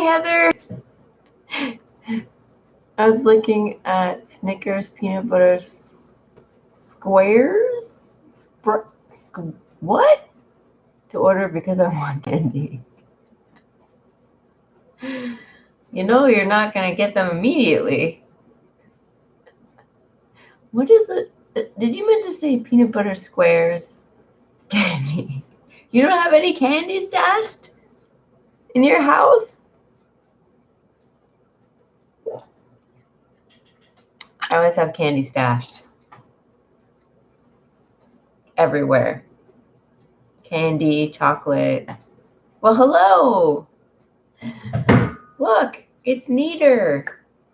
Heather. I was looking at Snickers peanut butter squares. What? To order because I want candy. You know you're not going to get them immediately. What is it? Did you meant to say peanut butter squares? Candy. You don't have any candy stashed in your house? I always have candy stashed. Everywhere. Candy, chocolate. Well, hello. Look, it's Neater.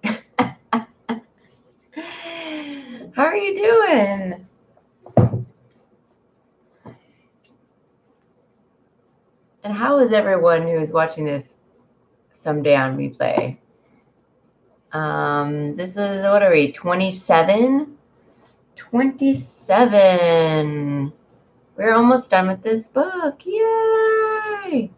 How are you doing? And how is everyone who is watching this someday on replay? This is, what are we, 27? 27. We're almost done with this book. Yay!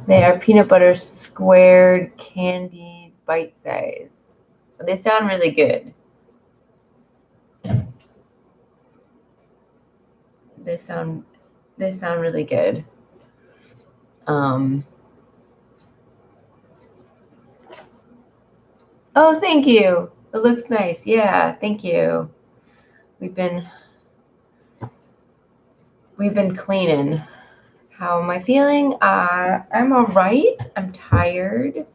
They are peanut butter squared candies, bite size. They sound really good. They sound really good. Oh, thank you. It looks nice. Yeah, thank you. We've been cleaning. How am I feeling? I'm all right. I'm tired.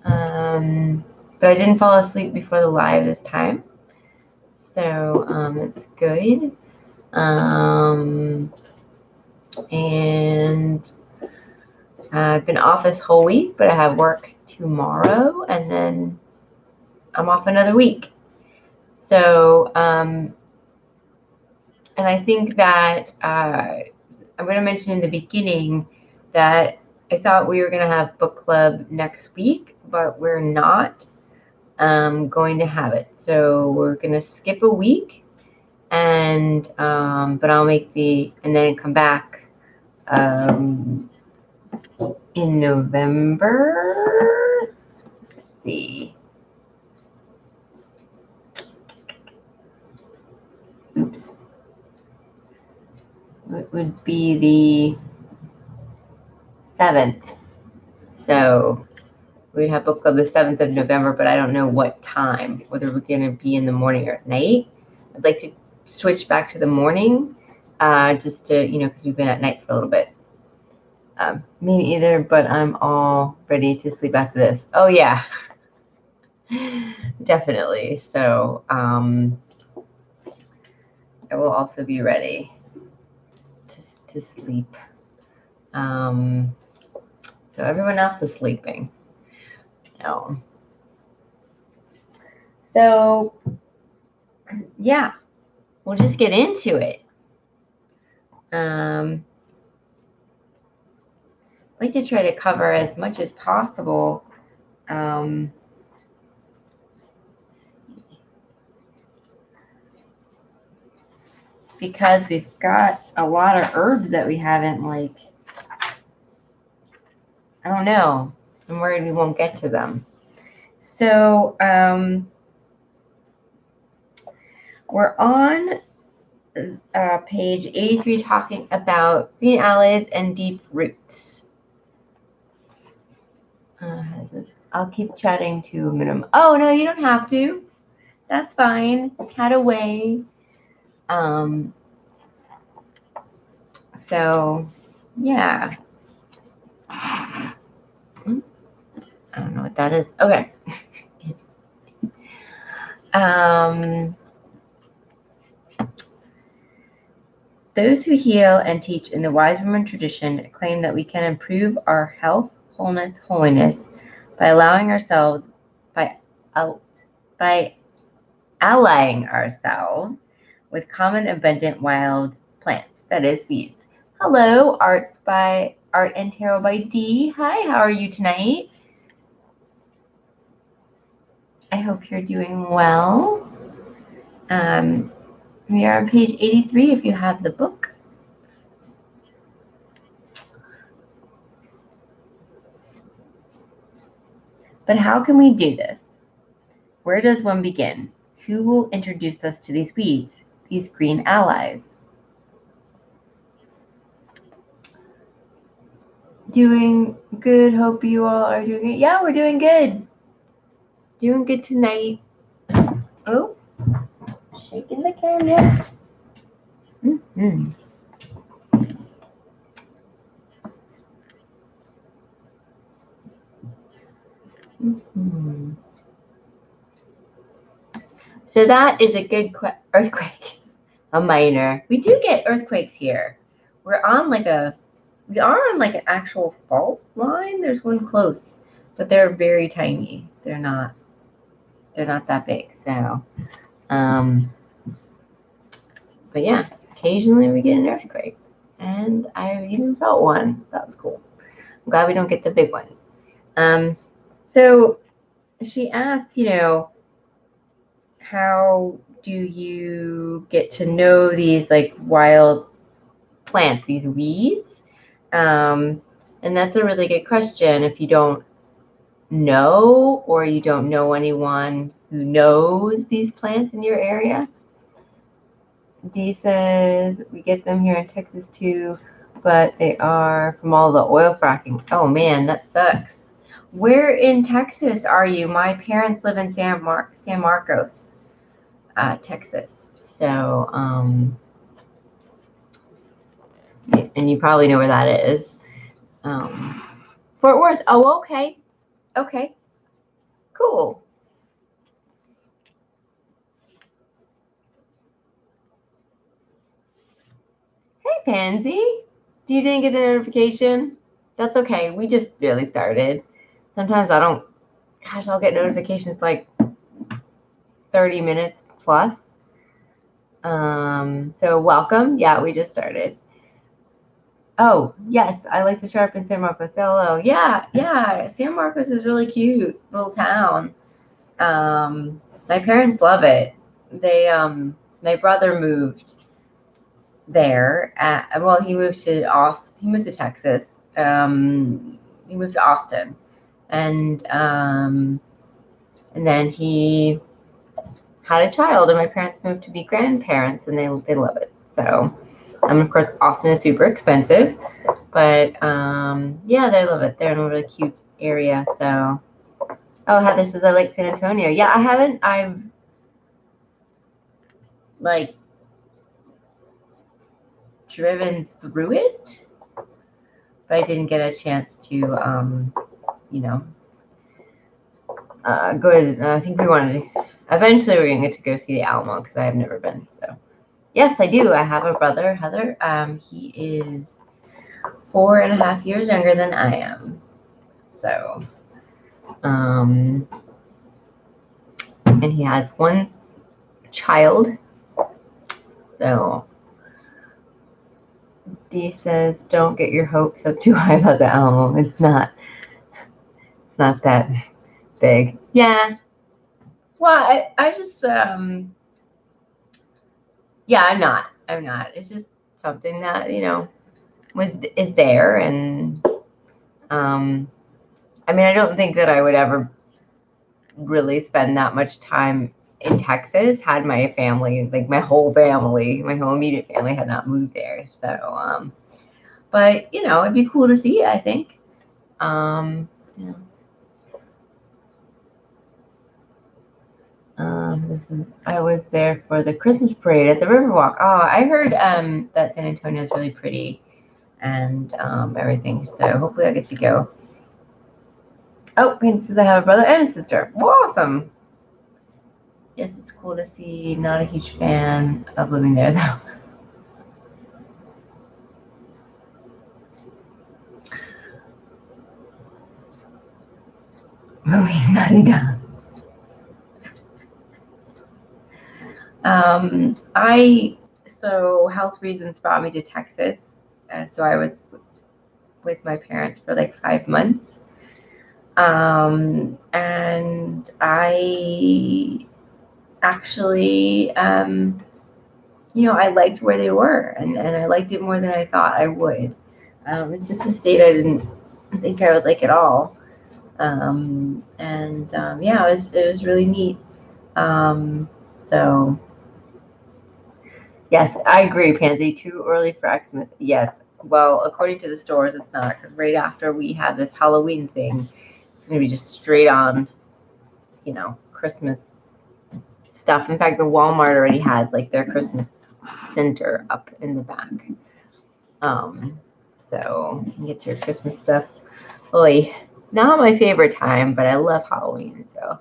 But I didn't fall asleep before the live this time. So it's good. And I've been off this whole week, but I have work tomorrow, and then I'm off another week. So, and I think that I'm going to mention in the beginning that I thought we were going to have book club next week, but we're not going to have it. So we're going to skip a week, and but I'll make and then come back in November. Let's see. Oops. It would be the 7th. So we'd have book club the 7th of November, but I don't know what time, whether we're going to be in the morning or at night. I'd like to switch back to the morning, just to, because we've been at night for a little bit. Me either, but I'm all ready to sleep after this. Oh, yeah. Definitely. So I will also be ready to sleep. So everyone else is sleeping. No. So yeah, we'll just get into it. I'd like to try to cover as much as possible. Because we've got a lot of herbs that we haven't, I don't know. I'm worried we won't get to them. So we're on page 83 talking about green allies and deep roots. I'll keep chatting to a minimum. Oh, no, you don't have to. That's fine. Chat away. So, yeah. I don't know what that is. Okay. Those who heal and teach in the wise woman tradition claim that we can improve our health, wholeness, holiness by allowing ourselves, by allying ourselves with common abundant wild plants, that is weeds. Hello, Art and Tarot by D. Hi, how are you tonight? I hope you're doing well. We are on page 83 if you have the book. But how can we do this? Where does one begin? Who will introduce us to these weeds, these green allies? Doing good. Hope you all are doing it. Yeah, we're doing good. Doing good tonight. Oh, shaking the camera. Mm-hmm. Mm-hmm. So that is a good earthquake. A minor. We do get earthquakes here. We are on like an actual fault line. There's one close, but they're very tiny. They're not that big. So, but yeah, occasionally we get an earthquake, and I even felt one. So that was cool. I'm glad we don't get the big ones. So she asked, how do you get to know these like wild plants, these weeds? And that's a really good question. If you don't know, or you don't know anyone who knows these plants in your area. Dee says, we get them here in Texas too, but they are from all the oil fracking. Oh man, that sucks. Where in Texas are you? My parents live in San Marcos, Texas. So, and you probably know where that is. Fort Worth. Oh, okay. Okay. Cool. Hey, Pansy. You didn't get the notification? That's okay. We just barely started. Sometimes I don't, gosh, I'll get notifications like 30 minutes plus. So welcome. Yeah, we just started. Oh, yes, I like to sharpen San Marcos. Hello. Yeah, San Marcos is really cute little town. My parents love it. They my brother moved there. Well, he moved to Austin. He moved to Texas. He moved to Austin, and then he had a child, and my parents moved to be grandparents, and they love it. So, of course, Austin is super expensive, but yeah, they love it. They're in a really cute area. So, oh, Heather says I like San Antonio. Yeah, I haven't. I've like driven through it, but I didn't get a chance to, go to. I think we wanted to. Eventually, we're gonna get to go see the Alamo because I have never been. So, yes, I do. I have a brother, Heather. He is 4.5 years younger than I am. So, and he has one child. So, Dee says, "Don't get your hopes up too high about the Alamo. It's not that big." Yeah. Well, I just, yeah, I'm not. It's just something that, is there. And, I mean, I don't think that I would ever really spend that much time in Texas had my family, like my whole immediate family had not moved there. So, but, it'd be cool to see, I think. You I was there for the Christmas parade at the Riverwalk. Oh, I heard that San Antonio is really pretty and everything. So hopefully I get to go. Oh, Payne says I have a brother and a sister. Awesome. Yes, it's cool to see. Not a huge fan of living there though. Movie's not done. So health reasons brought me to Texas. So I was with my parents for like 5 months. And I actually, I liked where they were, and I liked it more than I thought I would. It's just a state I didn't think I would like at all. Yeah, it was really neat. So yes, I agree, Pansy. Too early for Xmas. Yes. Well, according to the stores, it's not, because right after we had this Halloween thing, it's gonna be just straight on, Christmas stuff. In fact, the Walmart already had like their Christmas center up in the back. Um, so you get your Christmas stuff. Really, not my favorite time, but I love Halloween. So,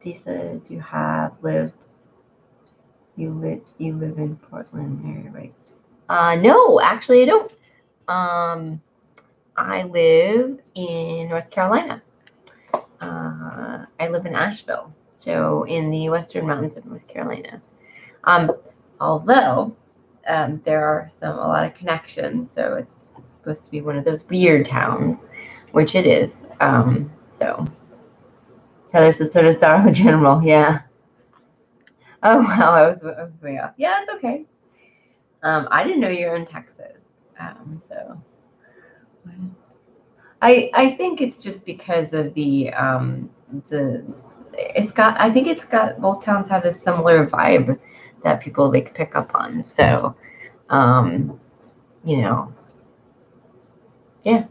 Dee says you live in Portland area, right? No, actually I don't. I live in North Carolina. I live in Asheville, so in the Western Mountains of North Carolina. Although there are a lot of connections, so it's supposed to be one of those weird towns, which it is. So there's a sort of Dollar General, yeah. Oh wow, I was way off. Yeah, it's okay. I didn't know you were in Texas. So I think it's just because of the I think it's got, both towns have a similar vibe that people like pick up on. So um, you know, yeah.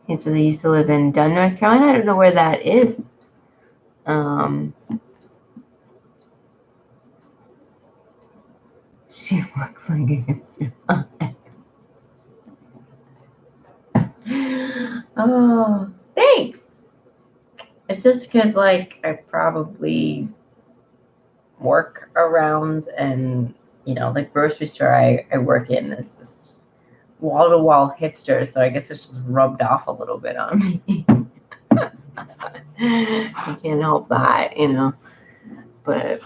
And so they used to live in Dunn, North Carolina. I don't know where that is. Um, she looks like a Oh, thanks. It's just because, like, I probably work around, and, the grocery store I work in is just wall to wall hipsters. So I guess it's just rubbed off a little bit on me. You can't help that. But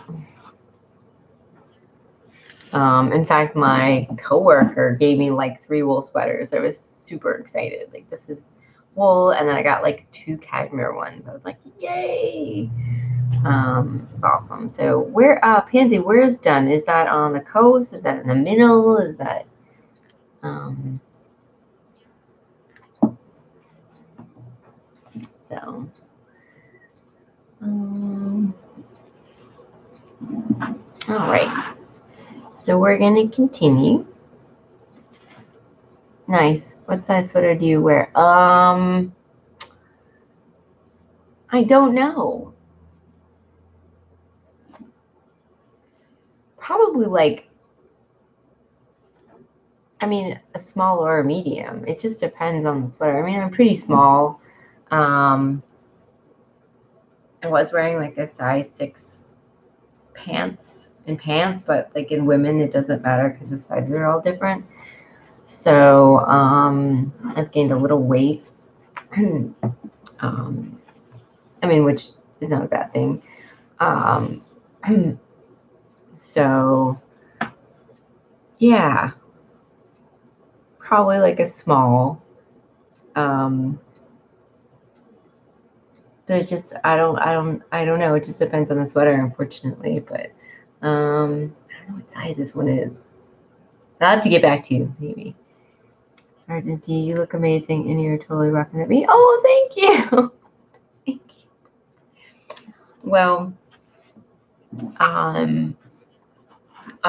in fact, my coworker gave me like 3 wool sweaters. I was super excited. Like, this is wool, and then I got like 2 cashmere ones. I was like, yay! It's awesome. So Pansy, where is Dunn? Is that on the coast? Is that in the middle? Is that um, so? Um, all right. So we're gonna continue. Nice. What size sweater do you wear? I don't know. Probably like, I mean, a small or a medium. It just depends on the sweater. I mean, I'm pretty small. Um, I was wearing like a size 6 pants, but like in women, it doesn't matter because the sizes are all different. So I've gained a little weight. I mean, which is not a bad thing. Um, so yeah, probably like a small. Um, but it's just, I don't know. It just depends on the sweater, unfortunately. But I don't know what size this one is. I'll have to get back to you, maybe. Argentine, you look amazing, and you're totally rocking at me. Oh, thank you. Thank you. Well, I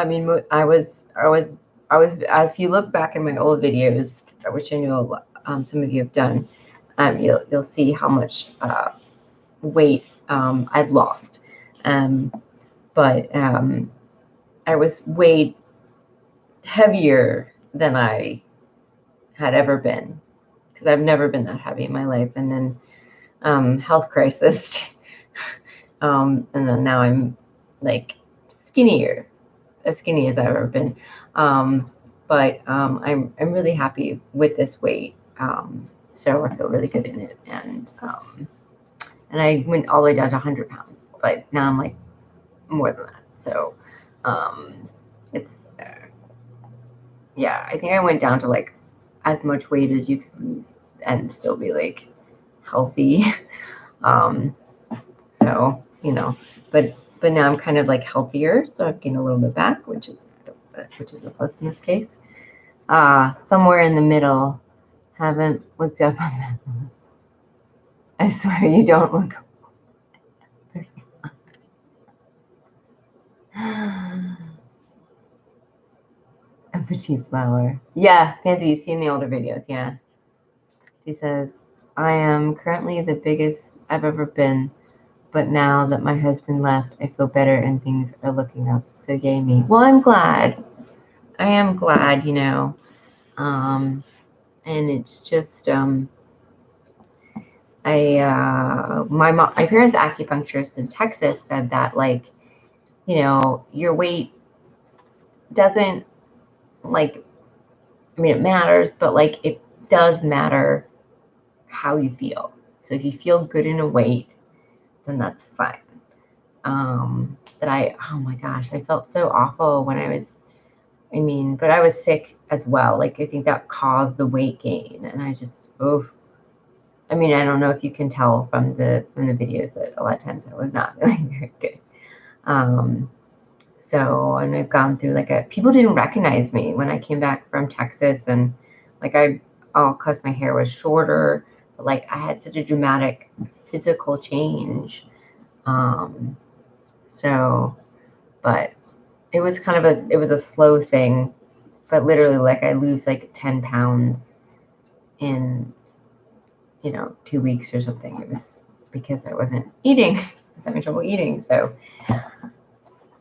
mean, if you look back in my old videos, which I know some of you have done, you'll see how much weight I've lost. But I was way heavier than I had ever been, because I've never been that heavy in my life. And then health crisis, and then now I'm like skinnier, as skinny as I've ever been. But I'm really happy with this weight. So I feel really good in it, and I went all the way down to 100 pounds, but now I'm like more than that. So it's yeah, I think I went down to like as much weight as you could lose and still be like healthy. So but but now I'm kind of like healthier, so I've gained a little bit back, which is a plus in this case. Somewhere in the middle. Haven't looked up on that. I swear you don't look. A petite flower. Yeah, Pansy, you've seen the older videos, yeah. She says, I am currently the biggest I've ever been, but now that my husband left, I feel better and things are looking up. So yay me. Well, I'm glad. I am glad, you know. And it's just my parents' acupuncturist in Texas said that, like, you know, your weight doesn't, like, I mean, it matters, but like it does matter how you feel. So if you feel good in a weight, then that's fine. Oh my gosh, I felt so awful when but I was sick as well. Like, I think that caused the weight gain, and I just, I don't know if you can tell from the videos that a lot of times I was not feeling very good. And I've gone through people didn't recognize me when I came back from Texas, and because my hair was shorter, but like I had such a dramatic physical change. But it was it was a slow thing, but literally I lose 10 pounds in, 2 weeks or something. It was because I wasn't eating. I was having trouble eating. So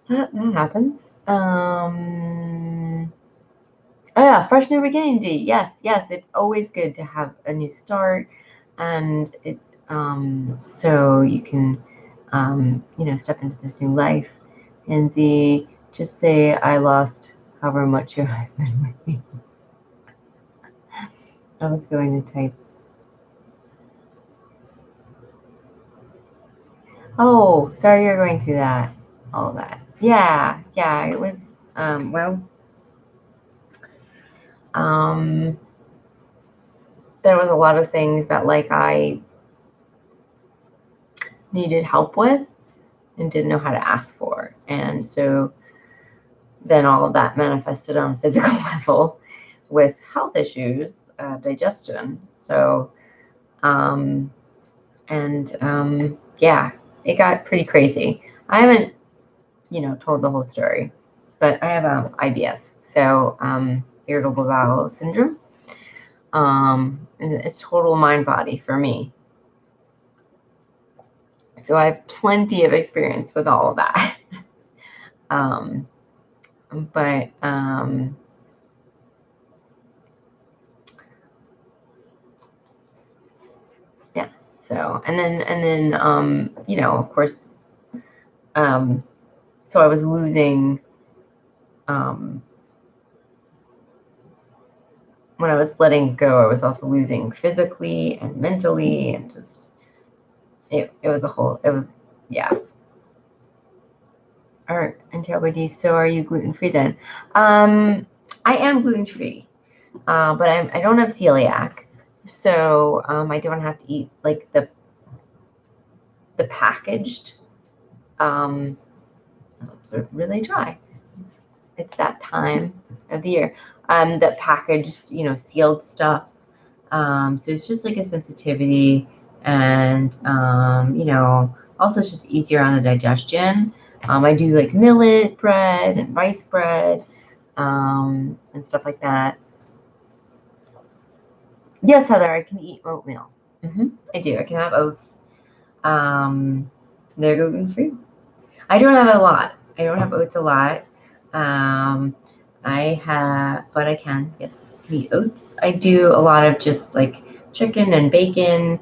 that happens. Oh yeah, fresh new beginning, D. Yes, it's always good to have a new start, and it so you can step into this new life. And D, just say I lost however much your husband weighed. I was going to type. Oh, sorry you're going through that. All that. Yeah, it was there was a lot of things that I needed help with and didn't know how to ask for. And so then all of that manifested on a physical level with health issues, digestion. So, yeah, it got pretty crazy. I haven't, told the whole story, but I have IBS, so irritable bowel syndrome. And it's total mind body for me. So I have plenty of experience with all of that. Yeah. So, and then, of course, so I was losing, when I was letting go, I was also losing physically and mentally, and just, it was, yeah. All right, and so are you gluten-free then? I am gluten-free, but I don't have celiac, so I don't have to eat the packaged. It's really dry. It's that time of the year. The packaged, sealed stuff. So it's just a sensitivity, and also it's just easier on the digestion. I do millet bread and rice bread, and stuff like that. Yes, Heather, I can eat oatmeal. I do. I can have oats. They're gluten free. I don't have a lot. I don't have oats a lot. But I can, yes, eat oats. I do a lot of just chicken and bacon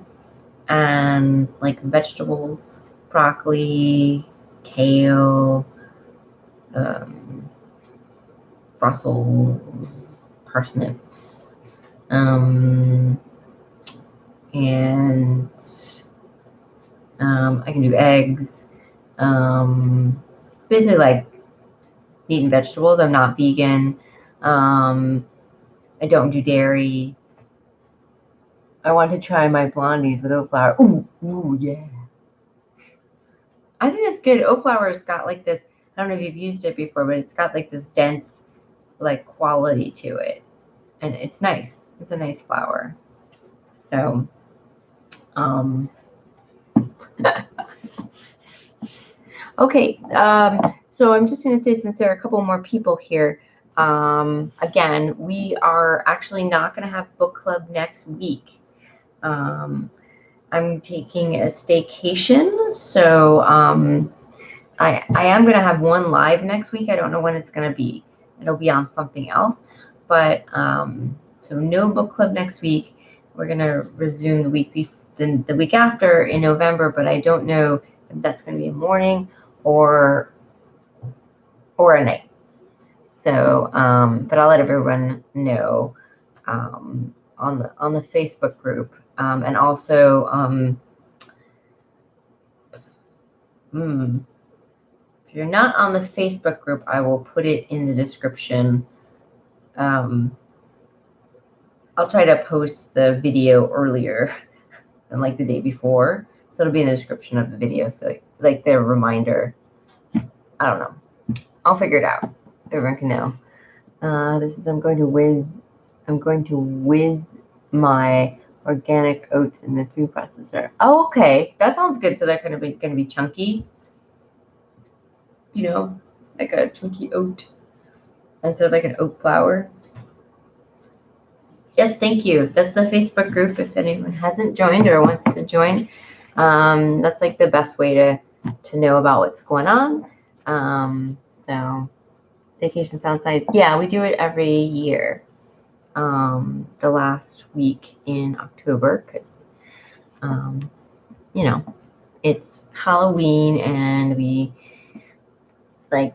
and vegetables, broccoli, kale, Brussels, parsnips, and I can do eggs. It's basically meat and vegetables. I'm not vegan. I don't do dairy. I want to try my blondies with oat flour. Ooh, yeah. I think that's good. Oat flour's got like this, I don't know if you've used it before, but it's got like this dense like quality to it. And it's nice. It's a nice flour. So, okay. So I'm just going to say, since there are a couple more people here, again, we are actually not going to have book club next week. I'm taking a staycation, so I am going to have one live next week. I don't know when it's going to be. It'll be on something else, but so no book club next week. We're going to resume the week after in November, but I don't know if that's going to be a morning or a night. So, but I'll let everyone know on the Facebook group, and also if you're not on the Facebook group, I will put it in the description. I'll try to post the video earlier than like the day before, so it'll be in the description of the video. So like the reminder. I don't know. I'll figure it out. Everyone can know. This is I'm going to whiz my organic oats in the food processor. Oh, okay, that sounds good. So they're going to be chunky. You know, like a chunky oat instead of like an oat flour. Yes, thank you. That's the Facebook group. If anyone hasn't joined or wants to join, that's like the best way to know about what's going on. So Staycation Soundsides. Yeah, we do it every year. The last week in October, because you know, it's Halloween and we like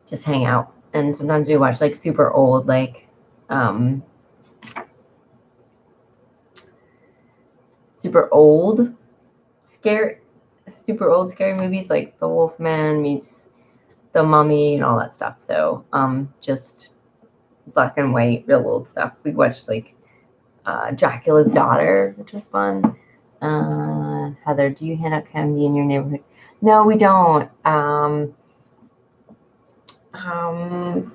just hang out, and sometimes we watch like super old super old scary movies, like The Wolfman meets The Mummy and all that stuff. So just black and white, real old stuff. We watched like Dracula's Daughter, which was fun. Heather, do you hand out candy in your neighborhood? No, we don't.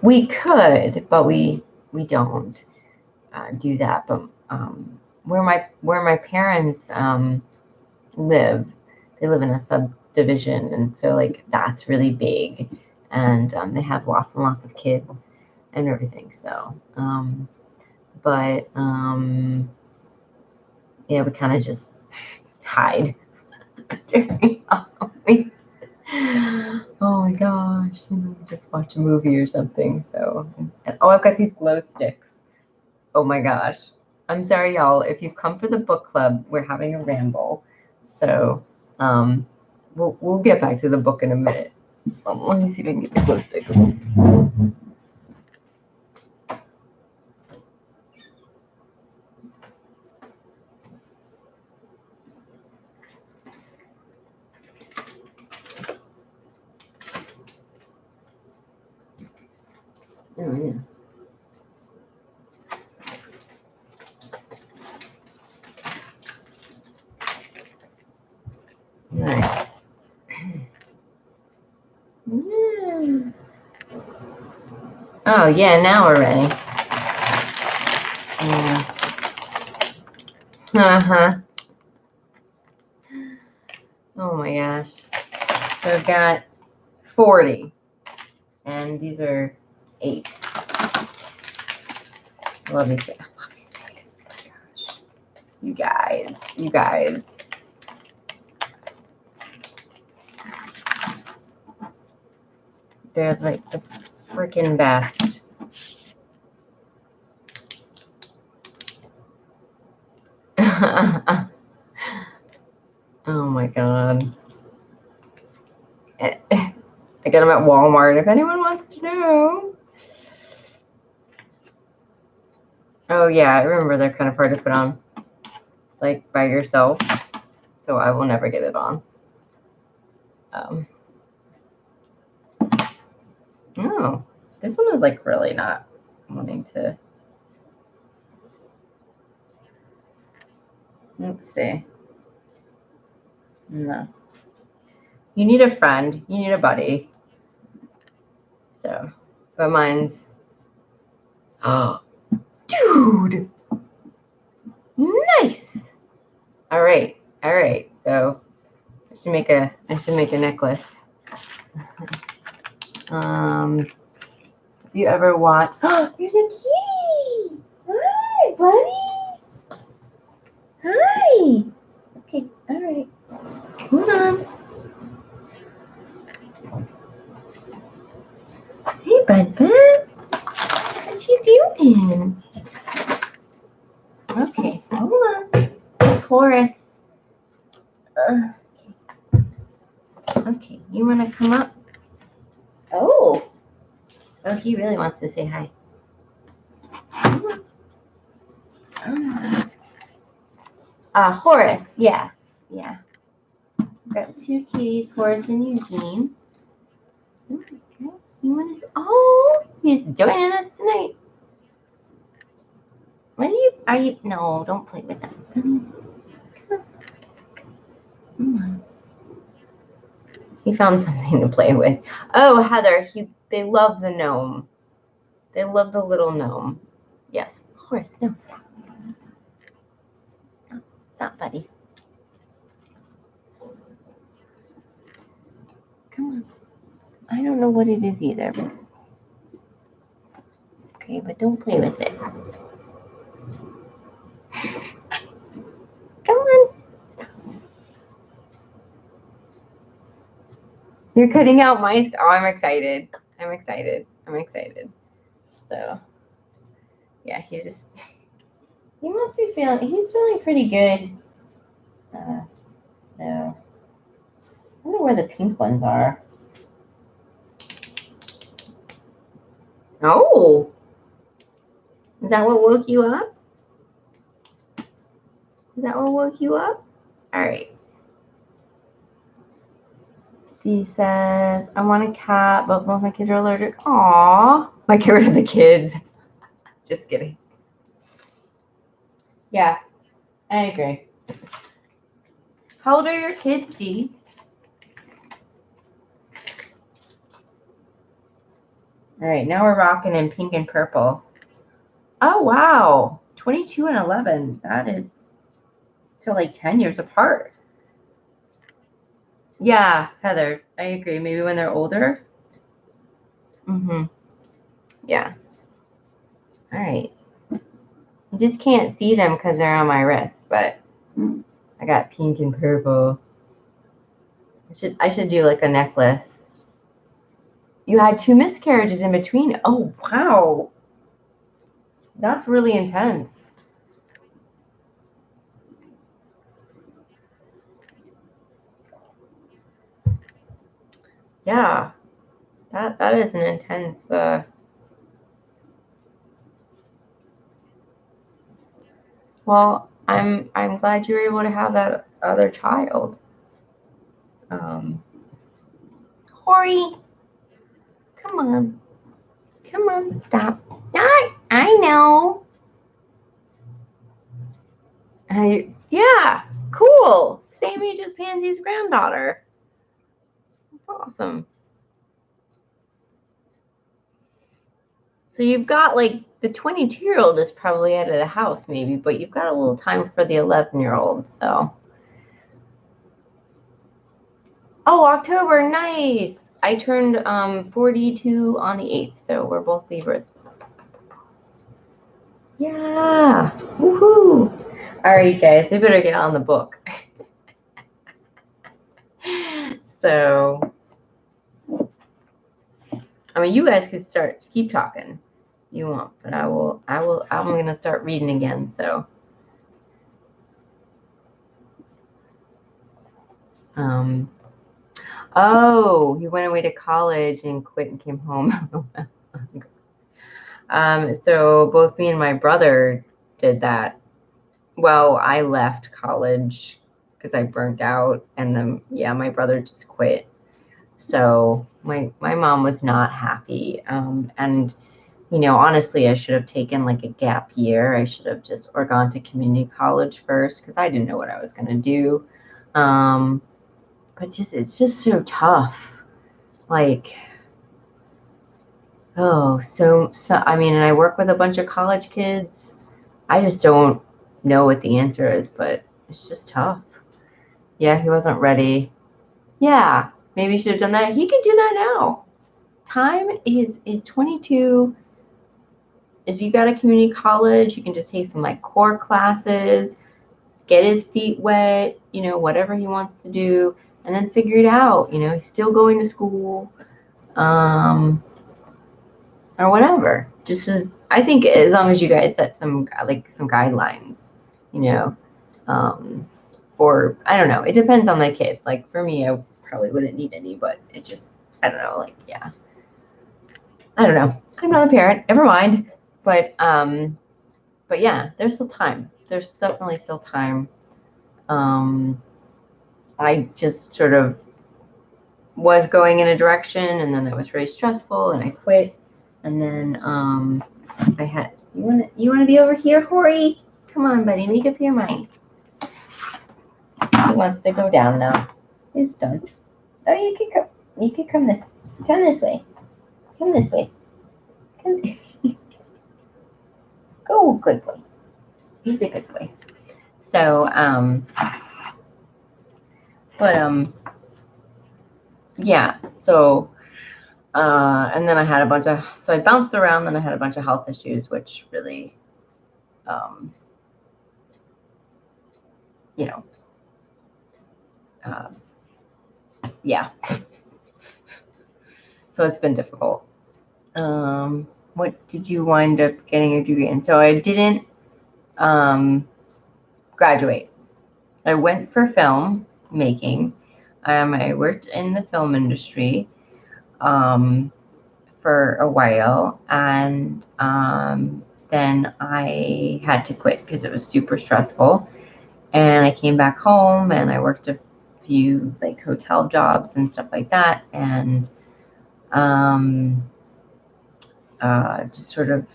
We could, but we don't do that. But where my parents live, they live in a subdivision, and so like that's really big, and they have lots and lots of kids and everything. So, but yeah, we kind of just hide during Halloween. Oh my gosh, just watch a movie or something. So, oh, I've got these glow sticks. Oh my gosh. I'm sorry, y'all. If you've come for the book club, we're having a ramble. So, we'll get back to the book in a minute. Let me see if I can get the glow stick. Oh yeah. All right. Yeah. Oh yeah, now we're ready. Yeah. Uh-huh. Oh my gosh. So I've got 40. And these are 8. I love these things. Oh my gosh. You guys. They're like the freaking best. Oh my god. I got them at Walmart if anyone wants to know. Oh yeah, I remember they're kind of hard to put on like by yourself. So I will never get it on. Oh, this one is like really not wanting to. Let's see. No. You need a friend. You need a buddy. So, but mine's, oh, dude, nice. All right, all right. So I should make a necklace. If you ever watch, oh, there's a kitty. Hi, buddy. Hi. Okay, all right. Hold on. Hey, bud. What you doing? Okay, hold on. It's Horace. Okay, you want to come up? Oh, he really wants to say hi. Horace, yeah. Got two kitties, Horace and Eugene. Okay, you want to? Oh, he's joining us tonight. What are you? No, don't play with them. Come on. He found something to play with. Oh, Heather, they love the gnome. They love the little gnome. Yes, Horace, no, stop, buddy. Come on. I don't know what it is either. Okay, but don't play with it. Come on. Stop. You're cutting out mice. Oh, I'm excited. So, yeah, he must be he's feeling pretty good. So, I wonder where the pink ones are. Oh, is that what woke you up? All right. Dee says, I want a cat, but both my kids are allergic. Aw, might get rid of the kids. Just kidding. Yeah, I agree. How old are your kids, Dee? All right, now we're rocking in pink and purple. Oh, wow. 22 and 11. That is so like 10 years apart. Yeah, Heather, I agree. Maybe when they're older. Mm-hmm. Yeah. All right. You just can't see them because they're on my wrist, but I got pink and purple. I should do like a necklace. You had 2 miscarriages in between. Oh, wow. That's really intense. Yeah. That is an intense well, I'm glad you were able to have that other child. Hori, come on, stop. I know. Yeah, cool. Same age as Pansy's granddaughter. That's awesome. So you've got like the 22-year-old is probably out of the house maybe, but you've got a little time for the 11-year-old. So. Oh, October, nice. I turned 42 on the 8th, so we're both Libras. Yeah. Woohoo. All right, guys, we better get on the book. So, I mean, you guys could keep talking. You won't, but I'm gonna start reading again. So, oh, he went away to college and quit and came home. So both me and my brother did that. Well, I left college because I burnt out, and then my brother just quit. So my mom was not happy, and honestly, I should have taken like a gap year. I should have just gone to community college first because I didn't know what I was going to do. but it's just so tough. Like, oh, so I mean, and I work with a bunch of college kids. I just don't know what the answer is, but it's just tough. Yeah, he wasn't ready. Yeah, maybe he should have done that. He can do that now. Time is 22. If you got a community college, you can just take some like core classes, get his feet wet, whatever he wants to do, and then figure it out. He's still going to school, or whatever. Just I think as long as you guys set some guidelines, you know, or I don't know. It depends on the kid. Like for me, I probably wouldn't need any, but it just I don't know. Like yeah, I don't know. I'm not a parent. Never mind. But yeah, there's still time. There's definitely still time. I just sort of was going in a direction, and then it was very stressful, and I quit. And then I had you wanna be over here, Corey? Come on, buddy, make up your mind. He wants to go down now. He's done. Oh, you can come. You can come this way. Come this way. Come. Go, good boy. He's a good boy. So yeah. So and then I had so I bounced around. Then I had a bunch of health issues, which really, yeah. So it's been difficult. What did you wind up getting your degree in? So I didn't graduate. I went for film making. I worked in the film industry for a while, and then I had to quit because it was super stressful. And I came back home and I worked a few like hotel jobs and stuff like that, and just sort of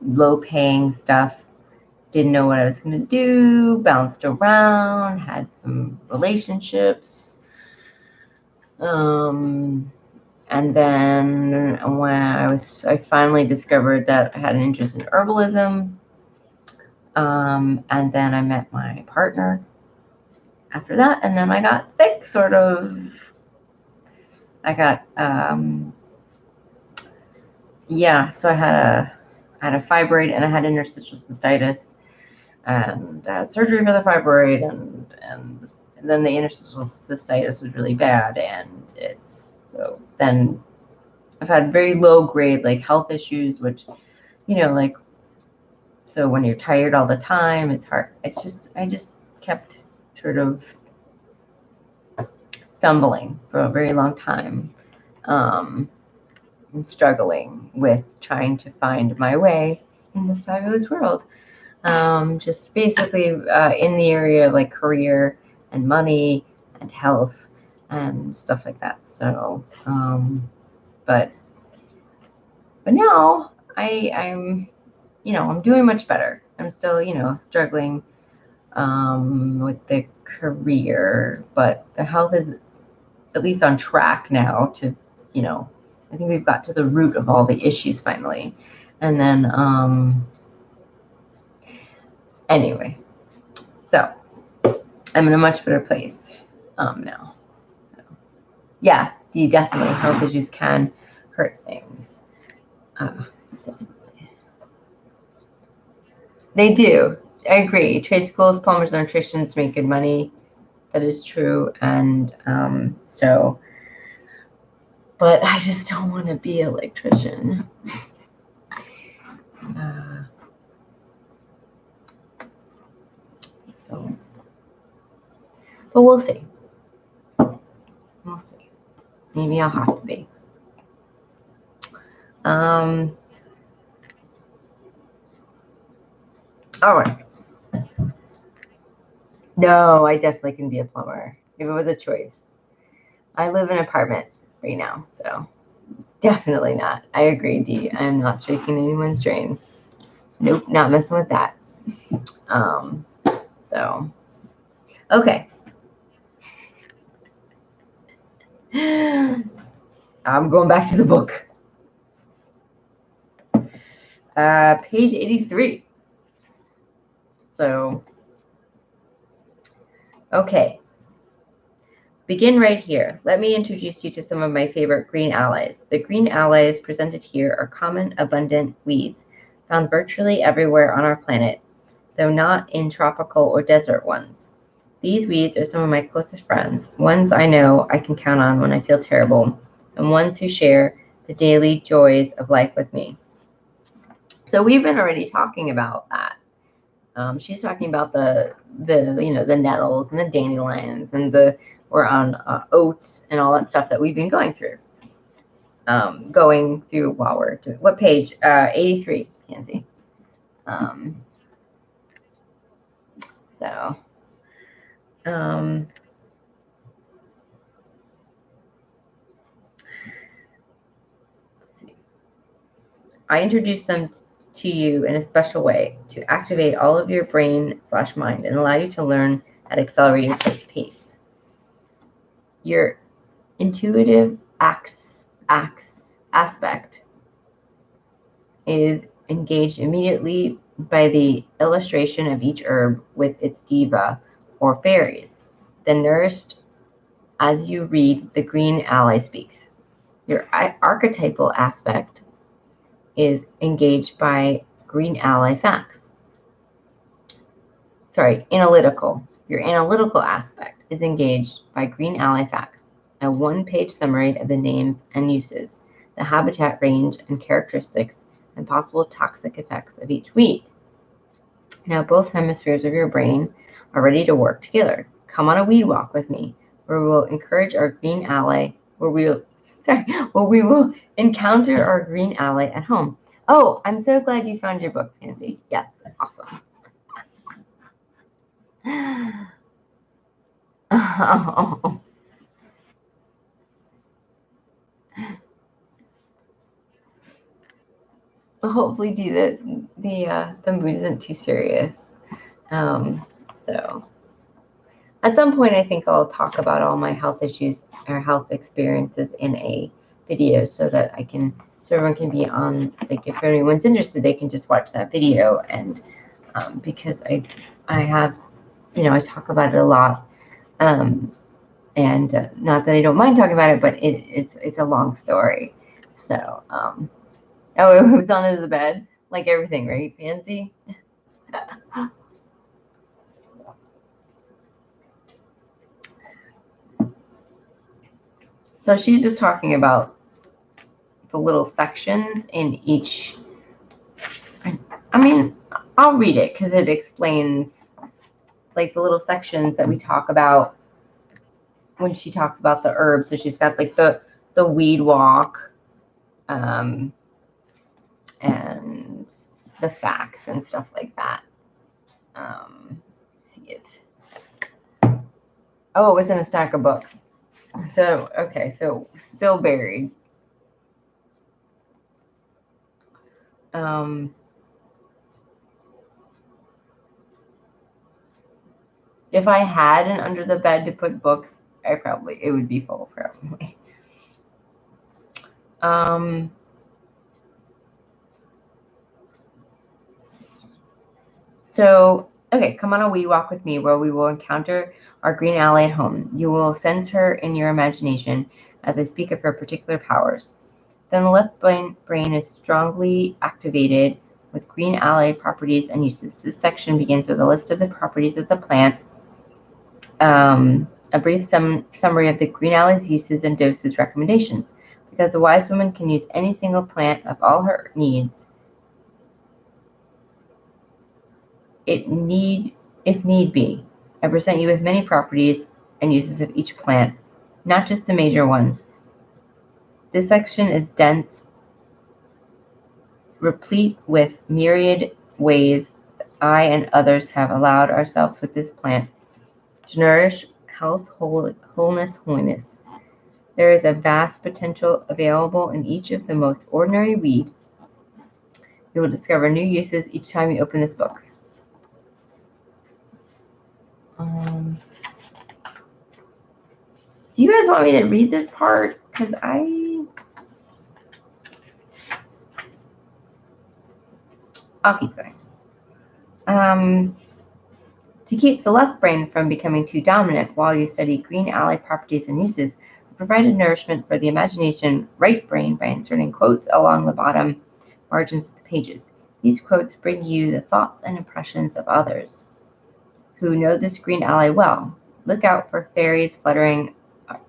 low paying stuff. Didn't know what I was going to do, bounced around, had some relationships. And then when I finally discovered that I had an interest in herbalism. And then I met my partner after that, and then I got sick, sort of. I got, so I had a fibroid and I had interstitial cystitis, and I had surgery for the fibroid, and then the interstitial cystitis was really bad, and then I've had very low grade like health issues, which, like, so when you're tired all the time, it's hard. I just kept sort of stumbling for a very long time, and struggling with trying to find my way in this fabulous world. Just basically in the area of like career and money and health and stuff like that. So, but now I'm doing much better. I'm still, struggling with the career, but the health is at least on track now to, I think we've got to the root of all the issues finally. And then, anyway, so I'm in a much better place now. Yeah, you definitely, health issues can hurt things. They do. I agree. Trade schools, plumbers, and electricians make good money. That is true. And but I just don't want to be an electrician. But we'll see. We'll see. Maybe I'll have to be. All right. No, I definitely can be a plumber if it was a choice. I live in an apartment right now, so definitely not. I agree, Dee. I am not streaking anyone's drain. Nope, not messing with that. So, okay. I'm going back to the book. Page 83. So, okay. Begin right here. Let me introduce you to some of my favorite green allies. The green allies presented here are common, abundant weeds found virtually everywhere on our planet, though not in tropical or desert ones. These weeds are some of my closest friends, ones I know I can count on when I feel terrible, and ones who share the daily joys of life with me. So we've been already talking about that. She's talking about the nettles and the dandelions and we're on oats and all that stuff that we've been going through. While we're doing what page? 83, Pansy. So. Let's see. I introduced them to you in a special way to activate all of your brain/mind and allow you to learn at accelerated pace. Your intuitive aspect is engaged immediately by the illustration of each herb with its diva or fairies, then nourished as you read the green ally speaks. Your archetypal aspect is engaged by green ally facts. Analytical. Your analytical aspect is engaged by green ally facts, a one-page summary of the names and uses, the habitat range and characteristics, and possible toxic effects of each weed. Now both hemispheres of your brain are ready to work together. Come on a weed walk with me, where we will encounter our green ally at home. Oh, I'm so glad you found your book, Pansy. Yes, awesome. Oh. Hopefully, the mood isn't too serious. So, at some point, I think I'll talk about all my health issues or health experiences in a video, so everyone can be on. Like, if anyone's interested, they can just watch that video. And because I have, I talk about it a lot. And not that I don't mind talking about it, but it's a long story. So, oh, it was under the bed, like everything, right, Pansy? So she's just talking about the little sections in each. I mean, I'll read it because it explains like the little sections that we talk about when she talks about the herbs. So she's got like the weed walk, and the facts and stuff like that. See it. Oh, it was in a stack of books. So, okay, so still buried. If I had an under the bed to put books, it would be full probably. So, okay, come on a wee walk with me where we will encounter our green ally at home. You will sense her in your imagination as I speak of her particular powers. Then the left brain is strongly activated with green ally properties and uses. This section begins with a list of the properties of the plant, a brief summary of the green ally's uses and doses recommendations. Because the wise woman can use any single plant of all her needs, if need be. I present you with many properties and uses of each plant, not just the major ones. This section is dense, replete with myriad ways I and others have allowed ourselves with this plant to nourish health, wholeness, holiness. There is a vast potential available in each of the most ordinary weed. You will discover new uses each time you open this book. Do you guys want me to read this part? Because I'll keep going. To keep the left brain from becoming too dominant while you study green ally properties and uses, provided nourishment for the imagination right brain by inserting quotes along the bottom margins of the pages. These quotes bring you the thoughts and impressions of others who know this green ally well. Look out for fairies fluttering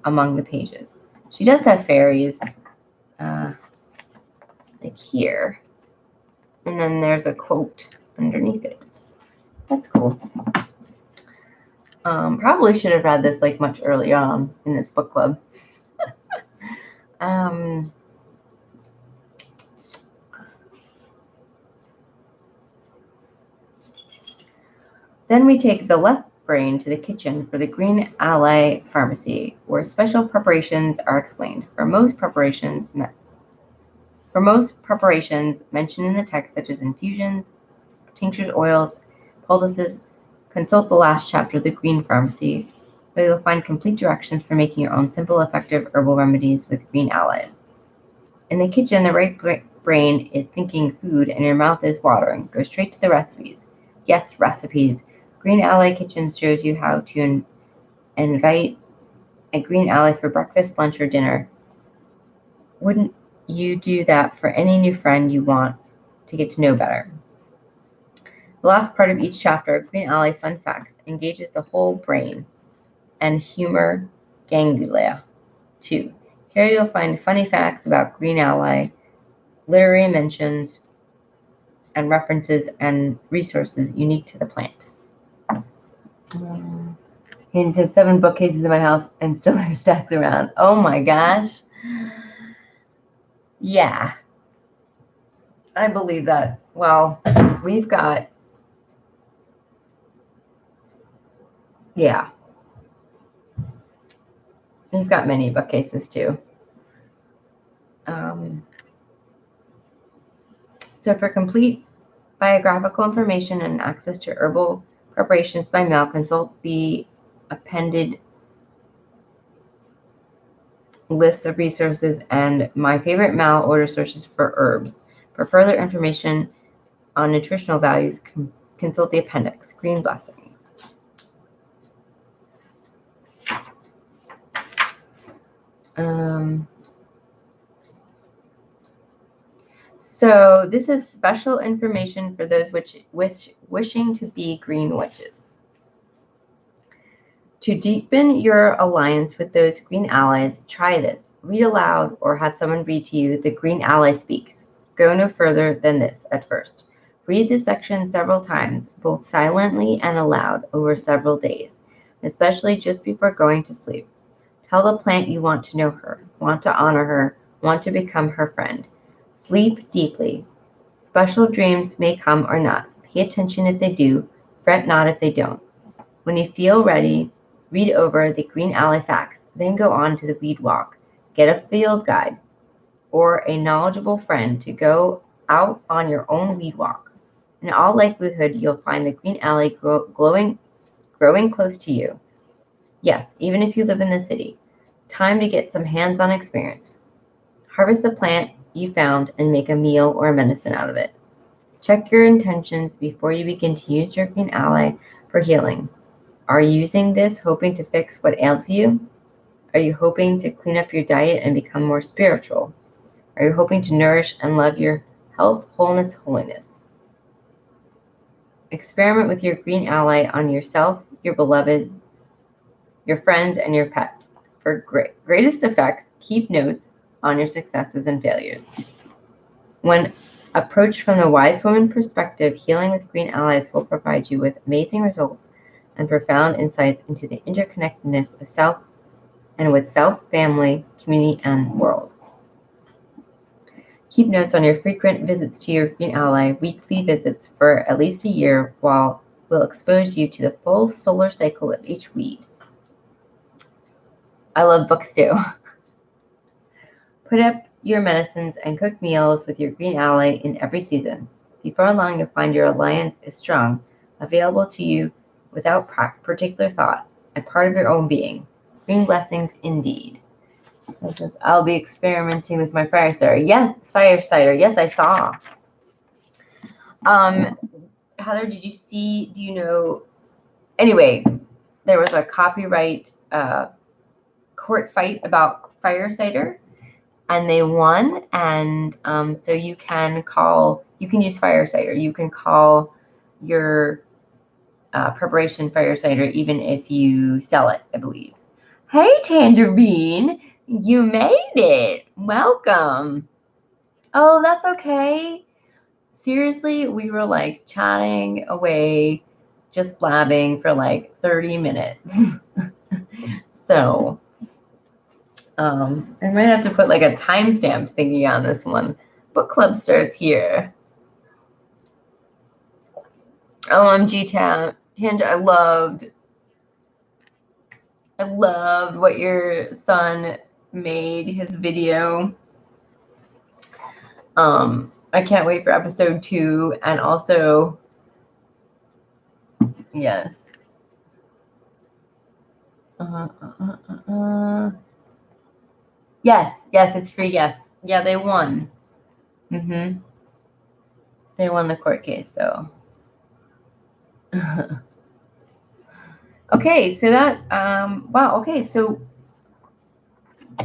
among the pages. She does have fairies, like here, and then there's a quote underneath it. That's cool. Probably should have read this like much earlier on in this book club. Then we take the left brain to the kitchen for the Green Ally Pharmacy, where special preparations are explained. For most preparations mentioned in the text, such as infusions, tinctures, oils, poultices, consult the last chapter of the Green Pharmacy, where you'll find complete directions for making your own simple, effective herbal remedies with green allies. In the kitchen, the right brain is thinking food and your mouth is watering. Go straight to the recipes. Yes, recipes. Green Ally Kitchen shows you how to invite a green ally for breakfast, lunch, or dinner. Wouldn't you do that for any new friend you want to get to know better? The last part of each chapter, Green Ally Fun Facts, engages the whole brain and humor ganglia, too. Here you'll find funny facts about Green Ally, literary mentions, and references and resources unique to the plant. He says 7 bookcases in my house and still there's stacks around. Oh my gosh. Yeah. I believe that. Well, we've got, we've got many bookcases too. So for complete biographical information and access to herbal preparations by mail, consult the appended list of resources and my favorite mail order sources for herbs. For further information on nutritional values, consult the appendix. Green Blessings. So this is special information for those wishing to be green witches. To deepen your alliance with those green allies, try this. Read aloud or have someone read to you The Green Ally Speaks. Go no further than this at first. Read this section several times, both silently and aloud, over several days, especially just before going to sleep. Tell the plant you want to know her, want to honor her, want to become her friend. Sleep deeply. Special dreams may come or not. Pay attention if they do. Fret not if they don't. When you feel ready, read over the Green Ally facts, then go on to the weed walk. Get a field guide or a knowledgeable friend to go out on your own weed walk. In all likelihood, you'll find the Green Ally growing close to you. Yes, even if you live in the city. Time to get some hands-on experience. Harvest the plant you found and make a meal or a medicine out of it. Check your intentions before you begin to use your Green Ally for healing. Are you using this hoping to fix what ails you? Are you hoping to clean up your diet and become more spiritual? Are you hoping to nourish and love your health, wholeness, holiness? Experiment with your Green Ally on yourself, your beloved, your friends, and your pets. For greatest effects, keep notes on your successes and failures. When approached from the wise woman perspective, healing with Green Allies will provide you with amazing results and profound insights into the interconnectedness of self and with self, family, community, and world. Keep notes on your frequent visits to your Green Ally. Weekly visits for at least a year will expose you to the full solar cycle of each weed. I love books too. Put up your medicines and cook meals with your Green Ally in every season. Before long, you'll find your alliance is strong, available to you without particular thought, a part of your own being. Green blessings indeed. This is, I'll be experimenting with my fire cider. Yes, fire cider. Yes, I saw. Heather, did you see? Do you know? Anyway, there was a copyright court fight about fire cider, and they won. And so you can use fire cider. You can call your preparation fire cider even if you sell it, I believe. Hey, Tangerine, you made it. Welcome. Oh, that's okay. Seriously, we were like chatting away, just blabbing for like 30 minutes. So, I might have to put like a timestamp thingy on this one. Book club starts here. OMG, Tanja, I loved what your son made, his video. I can't wait for episode 2, and also, yes. Yes, it's free, yes. Yeah, they won. They won the court case, so. Okay, so that, wow, okay, so,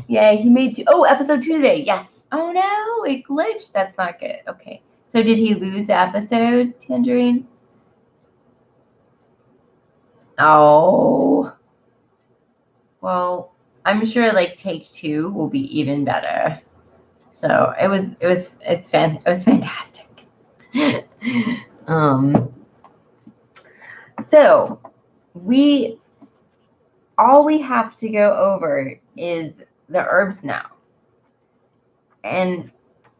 yeah, he made episode 2 today, yes. Oh no, it glitched, that's not good, okay. So did he lose the episode, Tangerine? Oh. Well, I'm sure like take 2 will be even better. So it was fantastic. So all we have to go over is the herbs now. And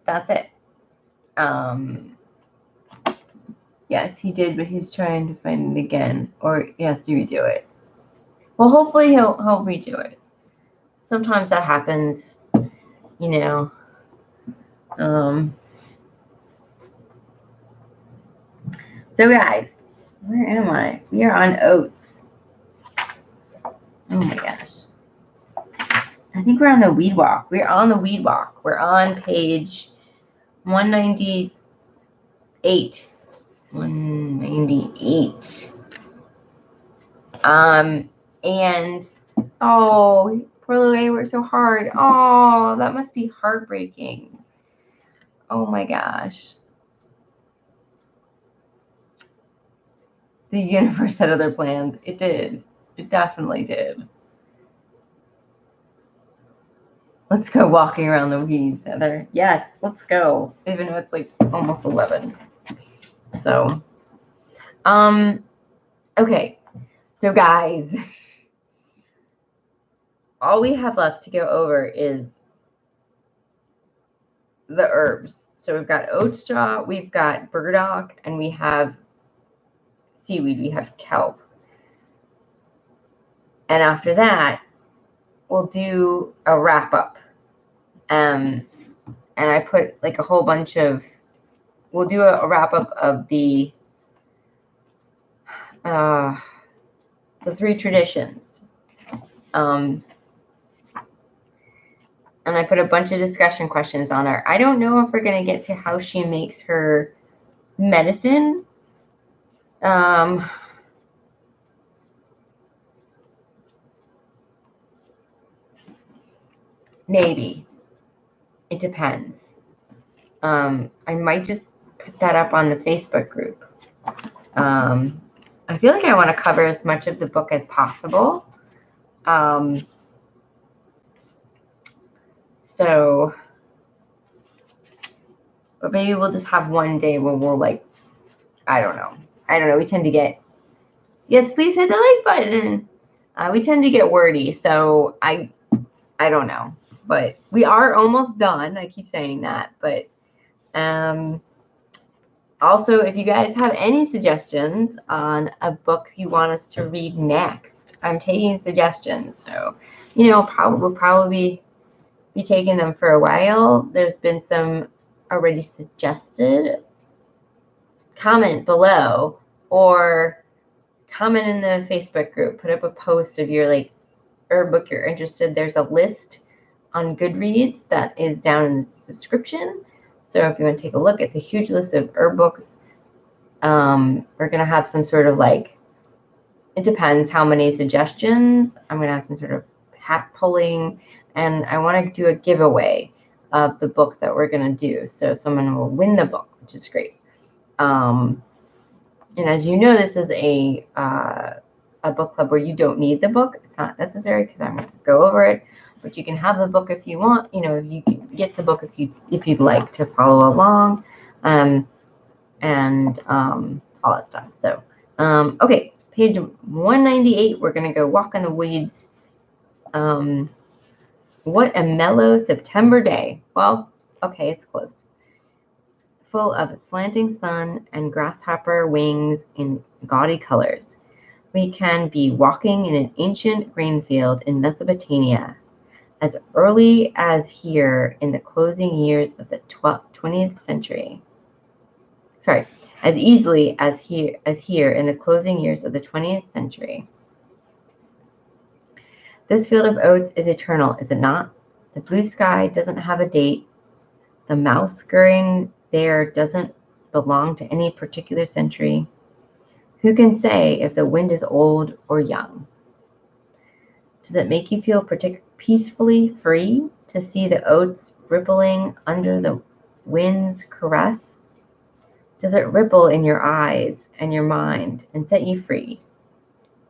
that's it. Yes, he did, but he's trying to find it again. Or he has to redo it. Well, hopefully he'll redo it. Sometimes that happens, you know. So guys, where am I? We are on oats. Oh my gosh. I think we're on the weed walk. We're on the weed walk. We're on page 198. 198. And oh, poor little A worked so hard. Oh, that must be heartbreaking. Oh my gosh. The universe had other plans. It did. It definitely did. Let's go walking around the weeds, Heather. Yes, let's go. Even though it's like almost 11. So, okay. So guys, all we have left to go over is the herbs. So we've got oat straw, we've got burdock, and we have seaweed, we have kelp. And after that, we'll do a wrap up. And I put like a whole bunch of, we'll do a wrap up of the 3 traditions. And I put a bunch of discussion questions on her. I don't know if we're going to get to how she makes her medicine. Maybe. It depends. I might just put that up on the Facebook group. I feel like I want to cover as much of the book as possible. So, but maybe we'll just have one day where we'll like, I don't know. We tend to get, yes, please hit the like button. We tend to get wordy, so I don't know. But we are almost done. I keep saying that, but also, if you guys have any suggestions on a book you want us to read next, I'm taking suggestions. So, we'll probably be taking them for a while. There's been some already suggested. Comment below or comment in the Facebook group. Put up a post of your like herb book you're interested, there's a list on Goodreads that is down in the description. So if you want to take a look, it's a huge list of herb books. We're going to have some sort of like, it depends how many suggestions. I'm going to have some sort of hat pulling, and I want to do a giveaway of the book that we're going to do. So someone will win the book, which is great. And as you know, this is a book club where you don't need the book. It's not necessary because I'm going to go over it, but you can have the book if you want. You know, you can get the book if you'd like to follow along, and all that stuff. So, okay, page 198. We're going to go walk in the weeds. What a mellow September day. Well, okay, it's close. Full of a slanting sun and grasshopper wings in gaudy colors. We can be walking in an ancient grain field in Mesopotamia, as early as here in the closing years of the 20th century. Sorry, as easily as here in the closing years of the 20th century. This field of oats is eternal, is it not? The blue sky doesn't have a date. The mouse scurrying there doesn't belong to any particular century. Who can say if the wind is old or young? Does it make you feel peacefully free to see the oats rippling under the wind's caress? Does it ripple in your eyes and your mind and set you free?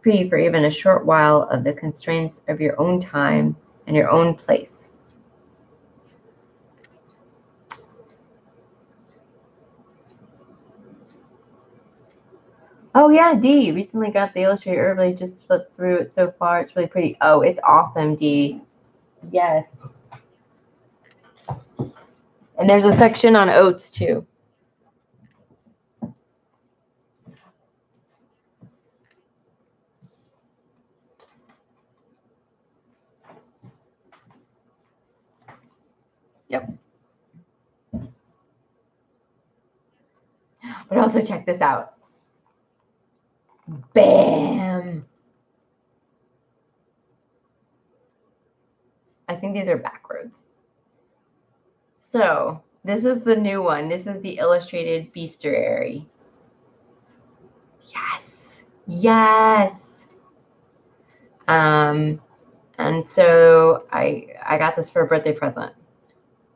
Free for even a short while of the constraints of your own time and your own place. Oh yeah, Dee, recently got the Illustrated Herbal. Just flipped through it so far. It's really pretty. Oh, it's awesome, Dee. Yes. And there's a section on oats too. Yep. But also check this out. Bam! I think these are backwards. So this is the new one. This is the Illustrated Bestiary. Yes. Yes. And so I got this for a birthday present.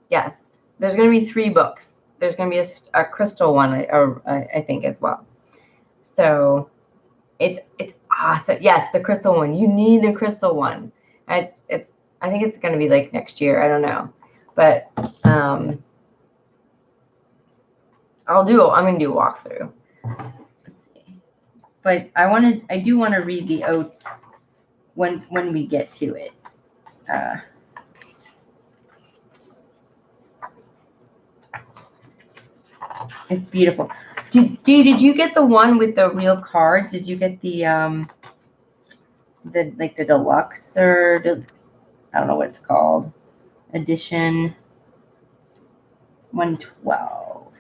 Yes. There's going to be 3 books. There's going to be a crystal one, I think, as well. So it's awesome. Yes, the crystal one. You need the crystal one. I think it's going to be like next year. I don't know, but I'm going to do a walkthrough. Let's see. But I do want to read the oats when we get to it. It's beautiful. Did you get the one with the real card? Did you get the deluxe or I don't know what it's called, edition 112?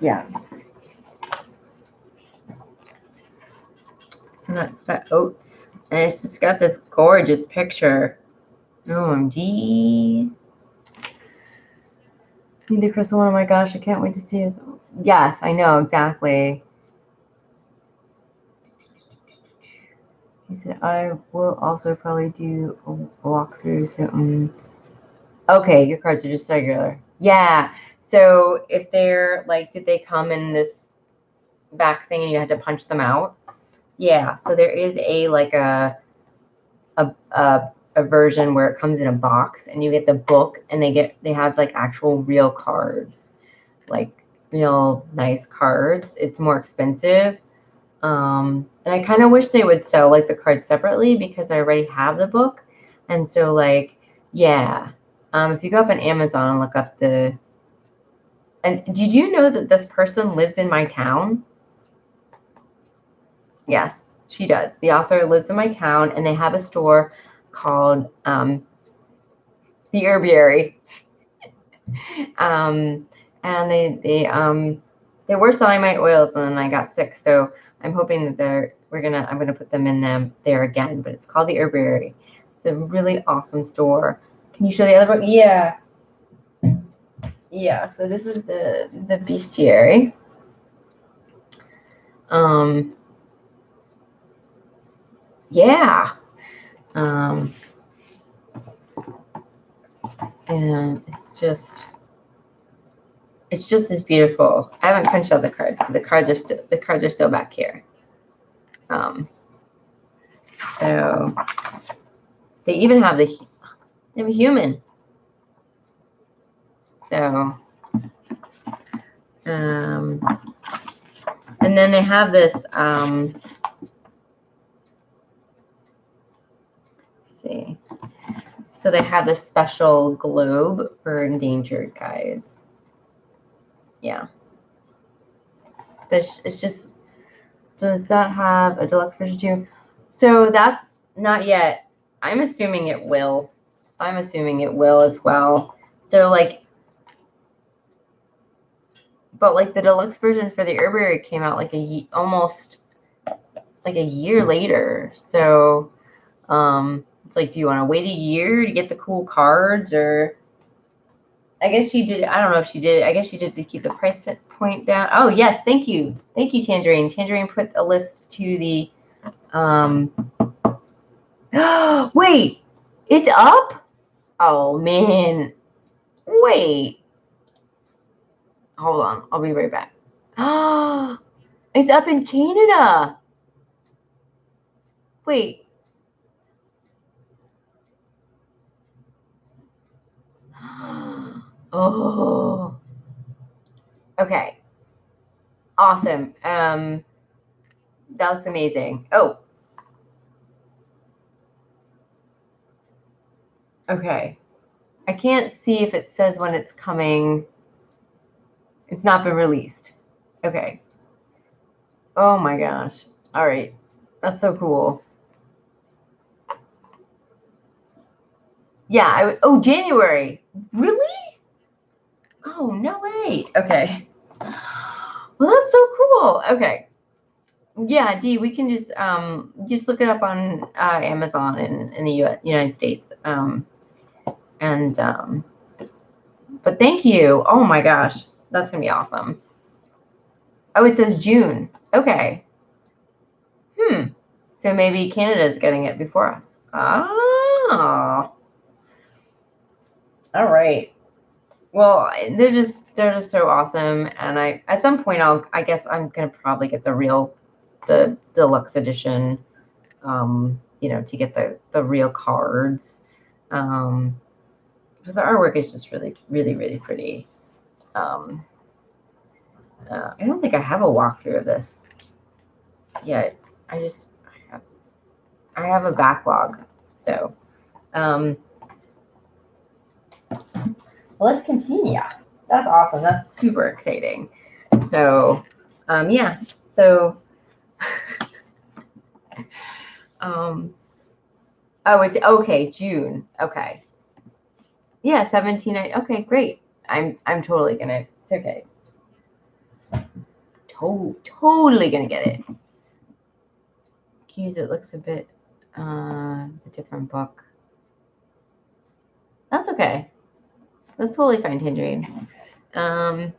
Yeah. So that's the oats, and it's just got this gorgeous picture. OMG. Need the crystal one. Oh my gosh, I can't wait to see it. Yes, I know, exactly. He said, I will also probably do a walkthrough. So, okay, your cards are just regular. Yeah. So if they're like, did they come in this back thing and you had to punch them out? Yeah. So there is a version where it comes in a box and you get the book, and they have like actual real cards, like real nice cards. It's more expensive. And I kind of wish they would sell like the cards separately because I already have the book. And so like, yeah. If you go up on Amazon and look up and did you know that this person lives in my town? Yes, she does. The author lives in my town, and they have a store called the Herbiary. And they they were selling my oils, and then I got sick. So I'm hoping that I'm gonna put them in there again. But it's called the Herbiary. It's a really awesome store. Can you show the other book? Yeah. Yeah. So this is the bestiary. Yeah. And it's just as beautiful. I haven't punched out the cards. So the cards are still back here. So they even have they have a human. So and then they have this let's see. So they have this special globe for endangered guys. Yeah. But it's just, does that have a deluxe version too? So that's not yet. I'm assuming it will. I'm assuming it will as well. So like, but like the deluxe version for the Herbiary came out like almost like a year later. So it's like, do you want to wait a year to get the cool cards, or I guess she did. I don't know if she did. I guess she did to keep the price point down. Oh yes, thank you, Tangerine. Tangerine put a list to the. Wait, it's up. Oh man, wait. Hold on, I'll be right back. It's up in Canada. Wait. Oh. Okay. Awesome. That looks amazing. Oh. Okay. I can't see if it says when it's coming. It's not been released. Okay. Oh my gosh. All right. That's so cool. Yeah. Oh, January. Really? Oh, no way. Okay. Well, that's so cool. Okay. Yeah, Dee, we can just look it up on Amazon in the United States. But thank you. Oh my gosh, that's gonna be awesome. Oh, it says June. Okay. So maybe Canada's getting it before us. Oh. All right. Well, they're just so awesome, and at some point I guess I'm gonna probably get the deluxe edition. To get the real cards. Because the artwork is just really, really, really pretty. I don't think I have a walkthrough of this yet. I have a backlog. So, well, let's continue. That's awesome. That's super exciting. So, yeah. So, oh, it's okay. June. Okay. Yeah, 17. Okay, great. I'm totally gonna. It's okay. Totally gonna get it. Cues, it looks a bit a different book. That's okay. That's totally fine, Tangerine. And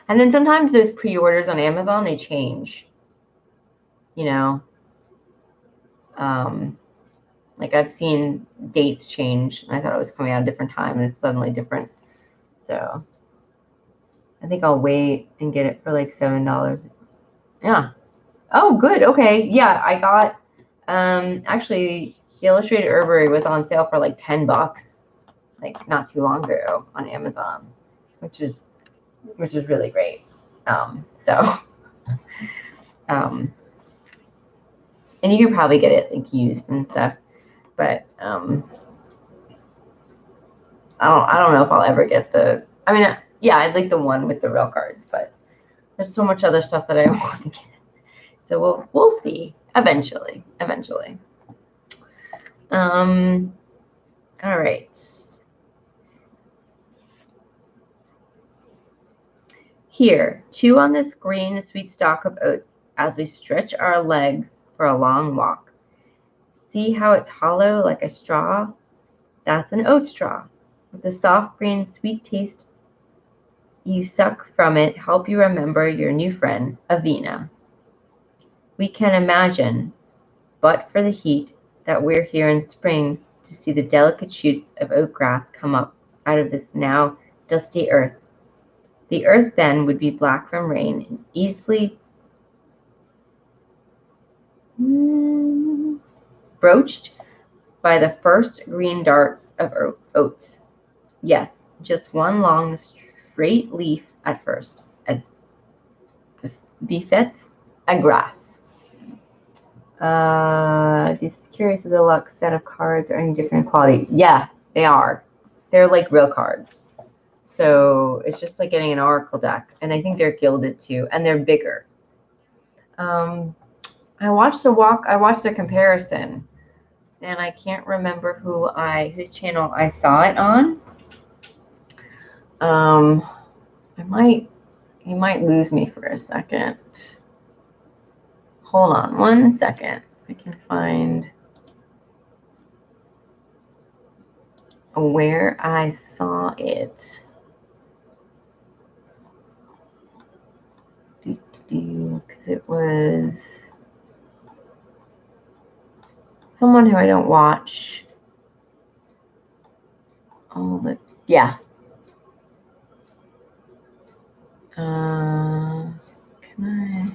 then sometimes those pre-orders on Amazon, they change. Like I've seen dates change, and I thought it was coming out at a different time, and it's suddenly different. So I think I'll wait and get it for like $7. Yeah. Oh, good. Okay. Yeah, I got. Actually, the Illustrated Herbiary was on sale for like $10, like not too long ago on Amazon, which is really great. So, and you could probably get it like used and stuff, but I don't know if I'll ever get the. I mean, yeah, I'd like the one with the real cards, but there's so much other stuff that I want to get. So we'll see eventually. All right. Here, chew on this green, sweet stalk of oats as we stretch our legs for a long walk. See how it's hollow like a straw? That's an oat straw. With the soft green, sweet taste you suck from it, help you remember your new friend, Avena. We can imagine, but for the heat, that we're here in spring to see the delicate shoots of oat grass come up out of this now dusty earth. The earth then would be black from rain and easily broached by the first green darts of oats. Yes, just one long straight leaf at first, as befits a grass. Just curious if the luck set of cards are any different quality. Yeah, they are. They're like real cards. So it's just like getting an oracle deck. And I think they're gilded too. And they're bigger. I watched a comparison. And I can't remember whose channel I saw it on. You might lose me for a second. Hold on 1 second. I can find where I saw it. Because it was someone who I don't watch. Oh, but yeah. Can I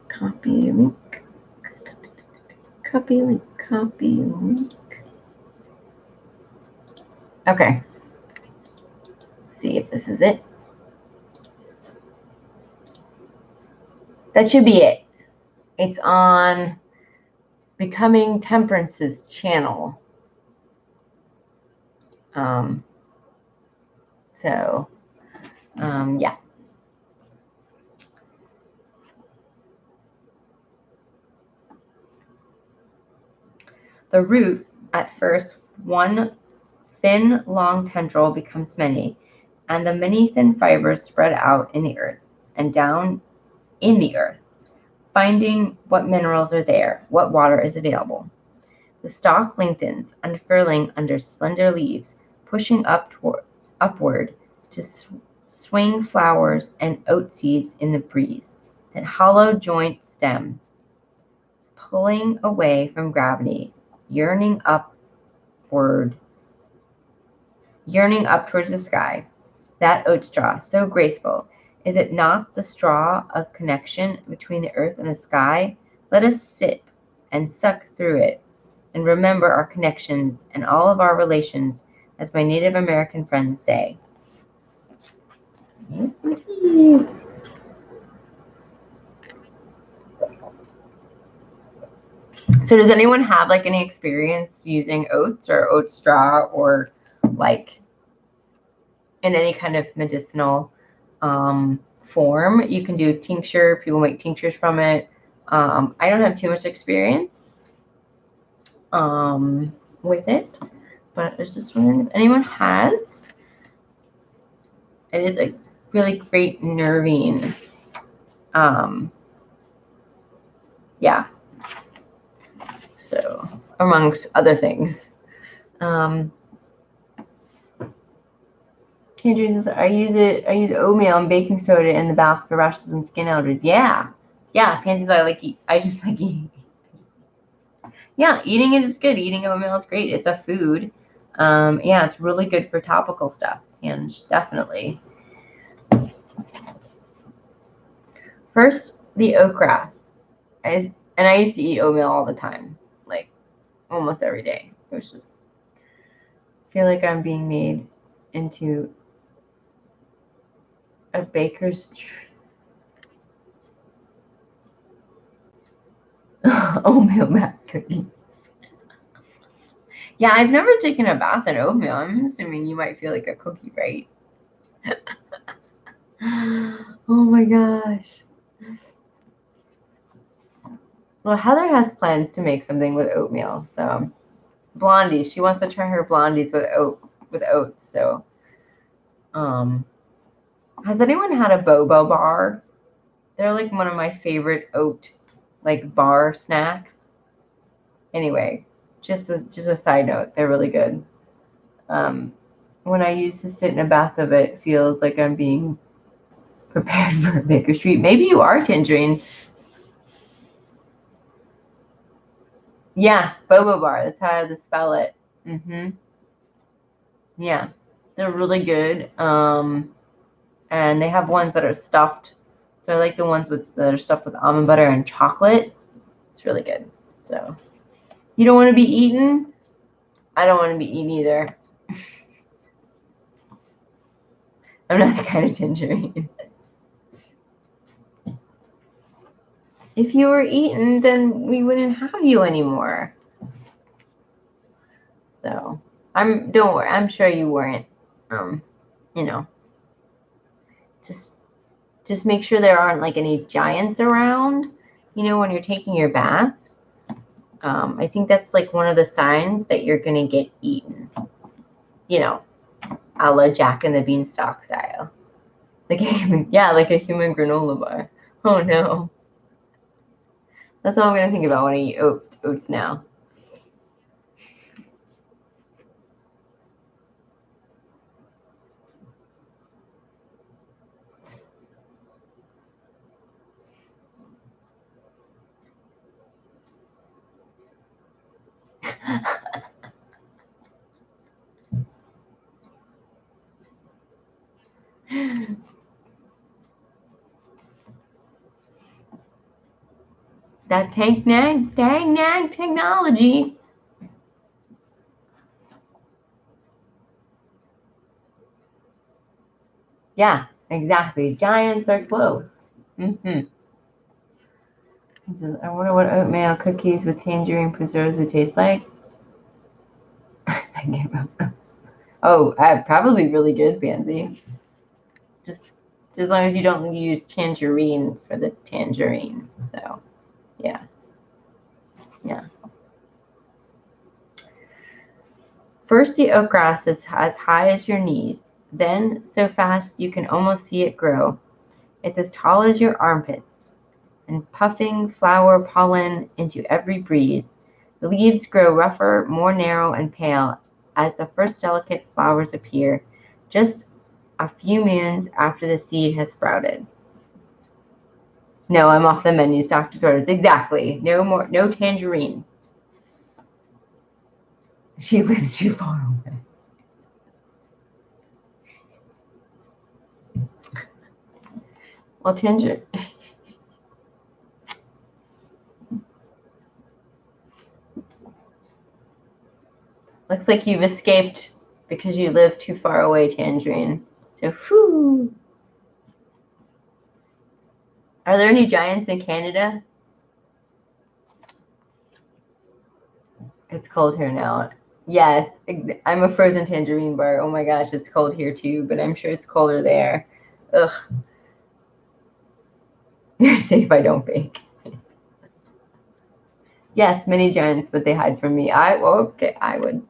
copy link? Copy link. Okay. Let's see if this is it. That should be it. It's on Becoming Temperance's channel. Yeah. The root, at first one thin, long tendril, becomes many, and the many thin fibers spread out in the earth and down in the earth, finding what minerals are there, what water is available. The stalk lengthens, unfurling under slender leaves, pushing upward to swing flowers and oat seeds in the breeze. That hollow joint stem, pulling away from gravity, yearning up towards the sky. That oat straw, so graceful, is it not the straw of connection between the earth and the sky? Let us sip and suck through it and remember our connections and all of our relations, as my Native American friends say. So does anyone have like any experience using oats or oat straw or like in any kind of medicinal form? You can do a tincture. People make tinctures from it. I don't have too much experience with it, but I was just wondering if anyone has. It is a really great nervine. Yeah. So amongst other things. Kendra says, I use oatmeal and baking soda in the bath for rashes and skin allergies. Yeah. Pansies I just like eating. Yeah, eating it is good. Eating oatmeal is great. It's a food. Yeah, it's really good for topical stuff. And definitely. First, the oat grass. And I used to eat oatmeal all the time. Like almost every day. It was just I feel like I'm being made into a baker's oatmeal bath cookie. Yeah, I've never taken a bath in oatmeal. I'm assuming you might feel like a cookie, right? Oh my gosh. Well, Heather has plans to make something with oatmeal. So, blondie, she wants to try her blondies with oats. So, Has anyone had a boba bar? They're like one of my favorite oat like bar snacks. Anyway, just a side note, they're really good. When I used to sit in a bath of it, it feels like I'm being prepared for a Baker Street. Maybe you are Tangerine. Yeah, boba bar. That's how I had to spell it. Yeah, they're really good. And they have ones that are stuffed. So I like the ones that are stuffed with almond butter and chocolate. It's really good. So you don't want to be eaten? I don't want to be eaten either. I'm not the kind of tangerine. If you were eaten, then we wouldn't have you anymore. So don't worry. I'm sure you weren't. You know, just make sure there aren't like any giants around. You know, when you're taking your bath. I think that's like one of the signs that you're gonna get eaten. You know, a la Jack and the Beanstalk style. Like a human, yeah, like a human granola bar. Oh no. That's all I'm gonna think about when I eat oats now. That dang nag technology. Yeah, exactly. Giants are close. I wonder what oatmeal cookies with tangerine preserves would taste like. Oh, probably really good, Pansy. Just as long as you don't use tangerine for the tangerine. So, yeah. Yeah. First, the oat grass is as high as your knees, then so fast you can almost see it grow. It's as tall as your armpits, and puffing flower pollen into every breeze. The leaves grow rougher, more narrow and pale as the first delicate flowers appear, just a few moons after the seed has sprouted. No, I'm off the menus, doctor's orders. Exactly. No tangerine. She lives too far away. Well, tangerine. Looks like you've escaped because you live too far away, Tangerine. So, whew. Are there any giants in Canada? It's cold here now. Yes, I'm a frozen tangerine bar. Oh my gosh, it's cold here too, but I'm sure it's colder there. Ugh. You're safe, I don't bake. Yes, many giants, but they hide from me. Okay, I would.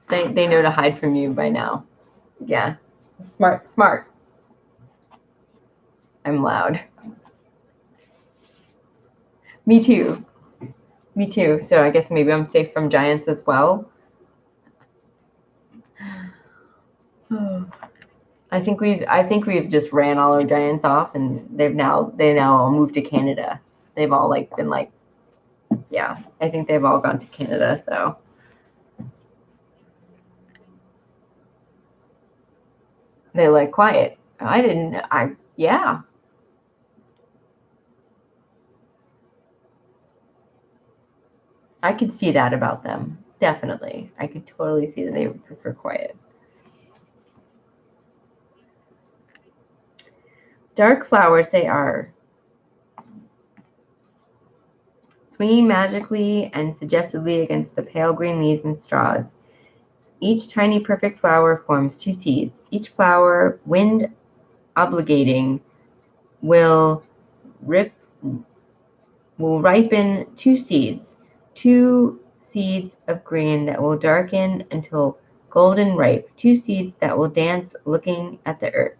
They know to hide from you by now. Yeah. Smart. I'm loud. Me too. Me too. So I guess maybe I'm safe from giants as well. I think we've just ran all our giants off, and they now all moved to Canada. They've all like been like, yeah. I think they've all gone to Canada. So they like quiet. I didn't. I yeah. I could see that about them. Definitely, I could totally see that they would prefer quiet. Dark flowers they are, swinging magically and suggestively against the pale green leaves and straws. Each tiny perfect flower forms two seeds. Each flower, wind obligating, will rip will ripen two seeds. Two seeds of grain that will darken until golden ripe, 2 seeds that will dance looking at the earth.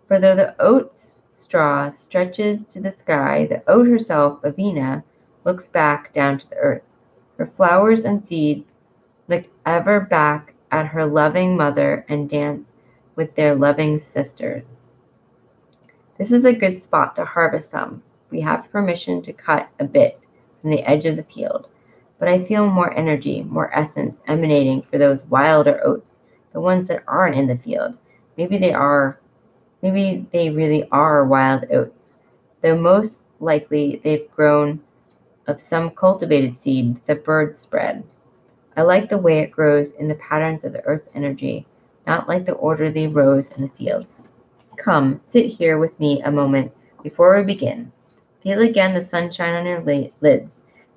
For though the oat's straw stretches to the sky, the oat herself, Avena, looks back down to the earth. Her flowers and seeds look ever back at her loving mother and dance with their loving sisters. This is a good spot to harvest some. We have permission to cut a bit from the edge of the field, but I feel more energy, more essence emanating for those wilder oats, the ones that aren't in the field. Maybe they really are wild oats, though most likely they've grown of some cultivated seed the birds spread. I like the way it grows in the patterns of the earth's energy, not like the order they rose in the fields. Come, sit here with me a moment before we begin. Feel again the sunshine on your lids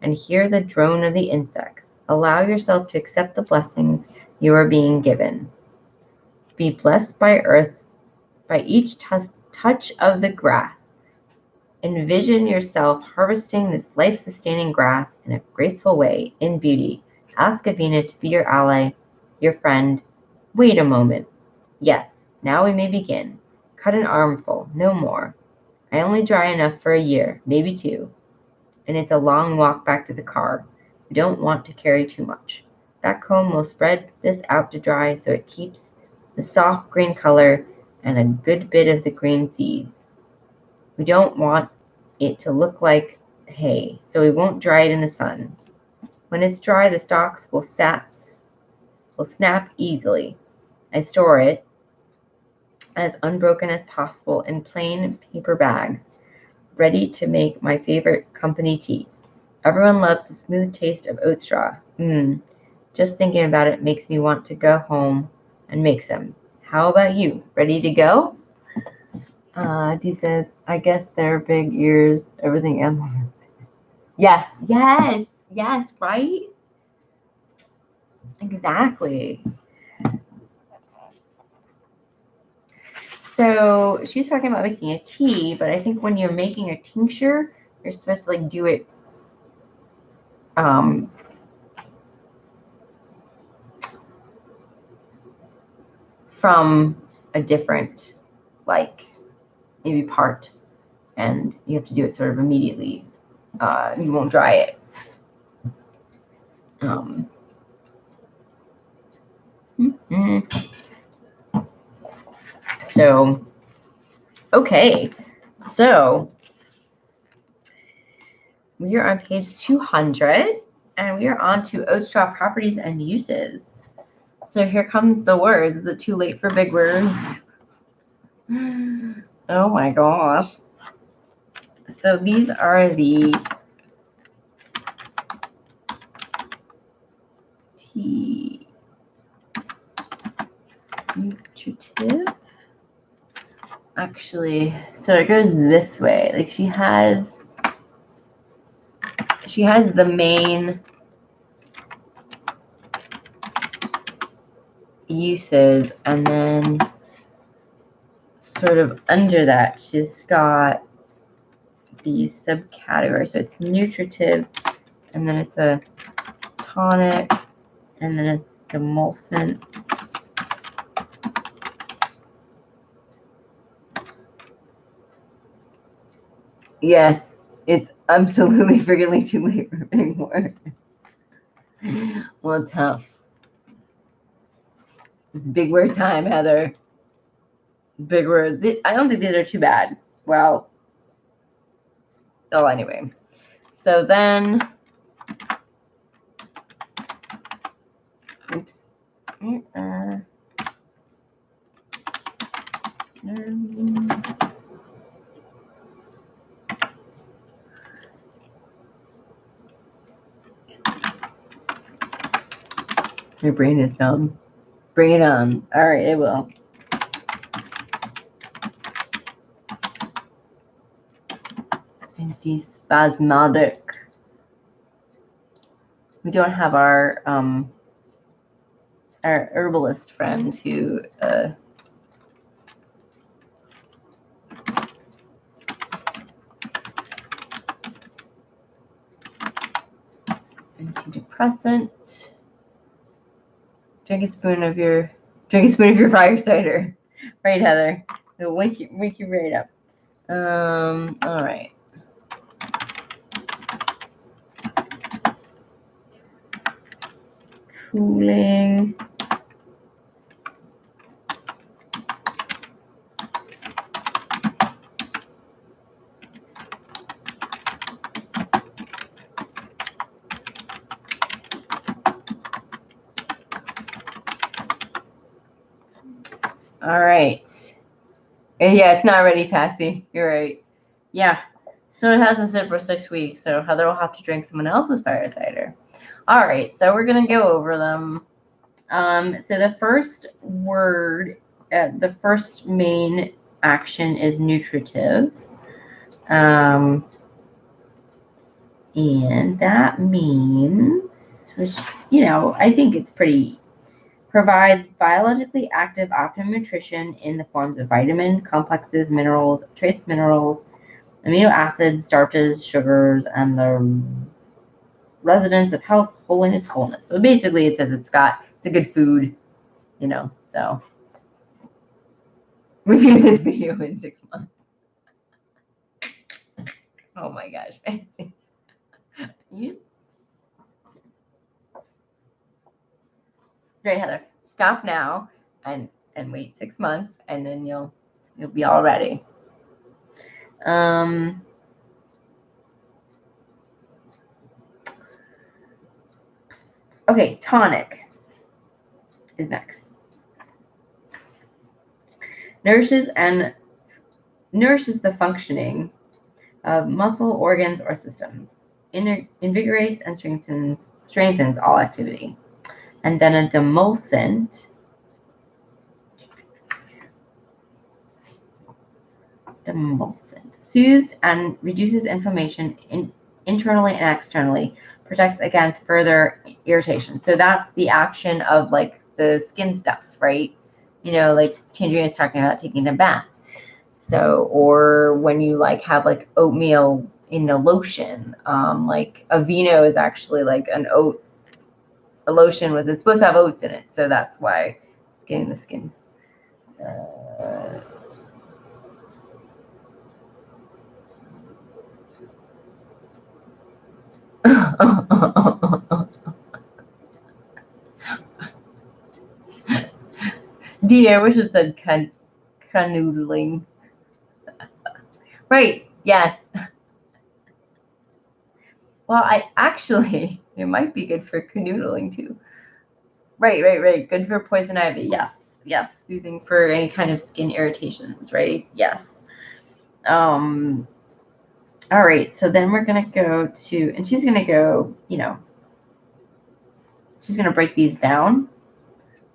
and hear the drone of the insects. Allow yourself to accept the blessings you are being given. Be blessed by each touch of the grass. Envision yourself harvesting this life-sustaining grass in a graceful way, in beauty. Ask Avena to be your ally, your friend. Wait a moment. Yes, now we may begin. Cut an armful, no more. I only dry enough for a year, maybe 2. And it's a long walk back to the car. We don't want to carry too much. That comb will spread this out to dry so it keeps the soft green color and a good bit of the green seeds. We don't want it to look like hay, so we won't dry it in the sun. When it's dry, the stalks will snap easily. I store it as unbroken as possible in plain paper bags, ready to make my favorite company tea. Everyone loves the smooth taste of oat straw. Just thinking about it makes me want to go home and make some. How about you? Ready to go? Dee says, I guess their big ears, everything else. Yes, right? Exactly. So she's talking about making a tea, but I think when you're making a tincture, you're supposed to like do it from a different like maybe part, and you have to do it sort of immediately. You won't dry it. So, okay. So, we are on page 200, and we are on to oat straw properties and uses. So here comes the words. Is it too late for big words? Oh my gosh. So these are the tea nutritive. Actually, so it goes this way. Like she has the main uses, and then sort of under that she's got these subcategories. So it's nutritive, and then it's a tonic, and then it's demulcent. Yes, it's absolutely freaking too late for big words. Well, tough. It's big word time, Heather. Big words. I don't think these are too bad. Well, anyway. So then, oops. Your brain is dumb. Bring it on. All right, it will. Antispasmodic. We don't have our herbalist friend who antidepressant. antidepressant. Drink a spoon of your fire cider. Right, Heather. It'll wake you right up. All right. Cooling. All right. Yeah, it's not ready, Patsy. You're right. Yeah. So it has to sit for 6 weeks. So Heather will have to drink someone else's fire cider. All right. So we're gonna go over them. So the first word, the first main action is nutritive. And that means, which, I think it's pretty, provides biologically active optimum nutrition in the forms of vitamin complexes, minerals, trace minerals, amino acids, starches, sugars, and the residents of health, holiness, wholeness. So basically it says it's a good food, so review this video in 6 months. Oh my gosh. Great, Heather. Stop now and wait 6 months, and then you'll be all ready. Okay, tonic is next. Nourishes the functioning of muscle, organs, or systems. Invigorates and strengthens all activity. And then a demulcent. Soothes and reduces inflammation internally and externally. Protects against further irritation. So that's the action of like the skin stuff, right? Like Chandrina is talking about taking a bath. So, or when you like have like oatmeal in a lotion, like Aveeno is actually like a lotion it's supposed to have oats in it. So that's why it's getting the skin. D, I wish it said canoodling. Right, yes. Well, it might be good for canoodling too. Right. Good for poison ivy. Yes. Soothing for any kind of skin irritations, right? Yes. All right. So then we're going to go to, and she's going to go, she's going to break these down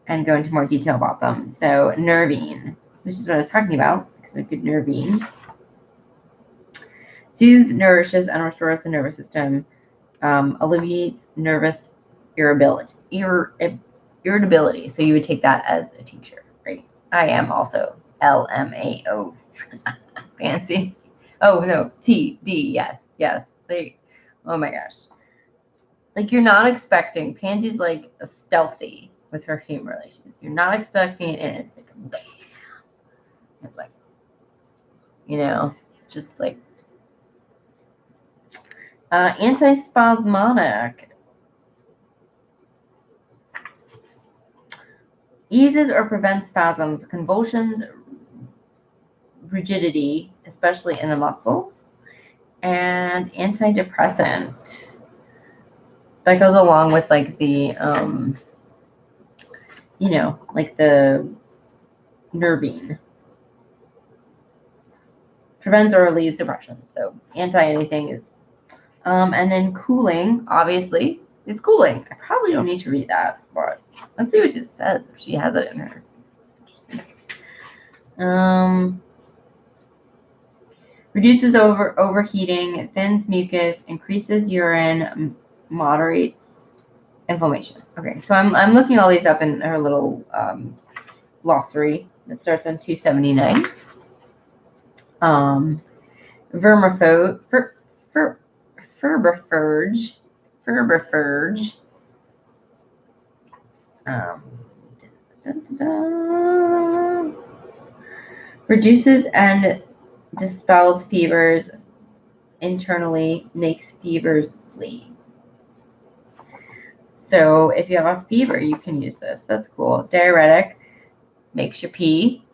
and go into more detail about them. So nervine, which is what I was talking about, because a good nervine. Soothes, nourishes, and restores the nervous system. Alleviates nervous irritability. So you would take that as a teacher, right? I am also LMAO. Fancy. Oh no, TD. Yes. Oh my gosh. Like you're not expecting. Pansy's like a stealthy with her human relations. You're not expecting it, and it's like bam. It's like, just like antispasmodic. Eases or prevents spasms, convulsions, rigidity, especially in the muscles, and antidepressant. That goes along with like the, like the nervine. Prevents or relieves depression. So anti-anything is, and then cooling, obviously, is cooling. I probably don't need to read that, but let's see what it says if she has it in her. Interesting. Reduces overheating, thins mucus, increases urine, moderates inflammation. Okay, so I'm looking all these up in her little glossary that starts on 279. Vermifuge Um, da-da-da. Reduces and dispels fevers internally, makes fevers flee. So if you have a fever, you can use this. That's cool. Diuretic, makes you pee.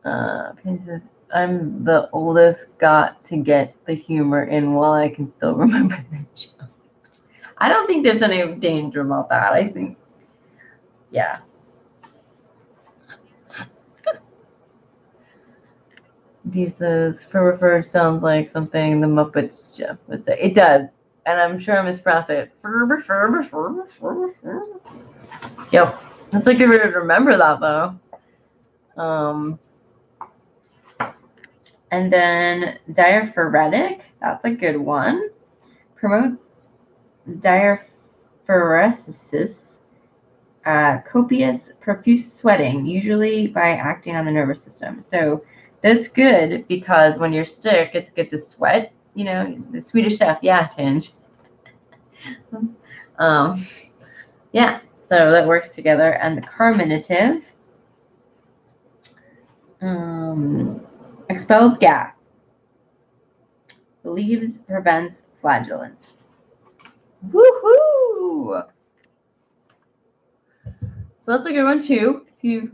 I'm the oldest, got to get the humor in while I can still remember the jokes. I don't think there's any danger about that. I think, yeah. Jesus, fur sounds like something the Muppets Jeff would say. It does. And I'm sure I mispronounced it. Yep. It's like if you remember that though. And then diaphoretic, that's a good one. Promotes diaphoresis, copious, profuse sweating, usually by acting on the nervous system. So that's good because when you're sick, it's good to sweat. You know, the Swedish chef, yeah, Tinge. Yeah, so that works together. And the carminative expels gas, relieves, prevents flatulence. Woohoo! So that's a good one too. If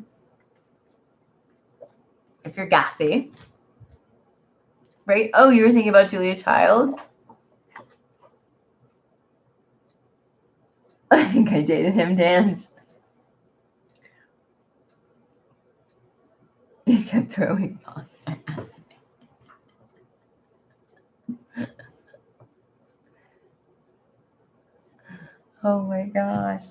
you're gassy, right? Oh, you were thinking about Julia Child. I think I dated him, Dan. He kept throwing balls. Oh my gosh.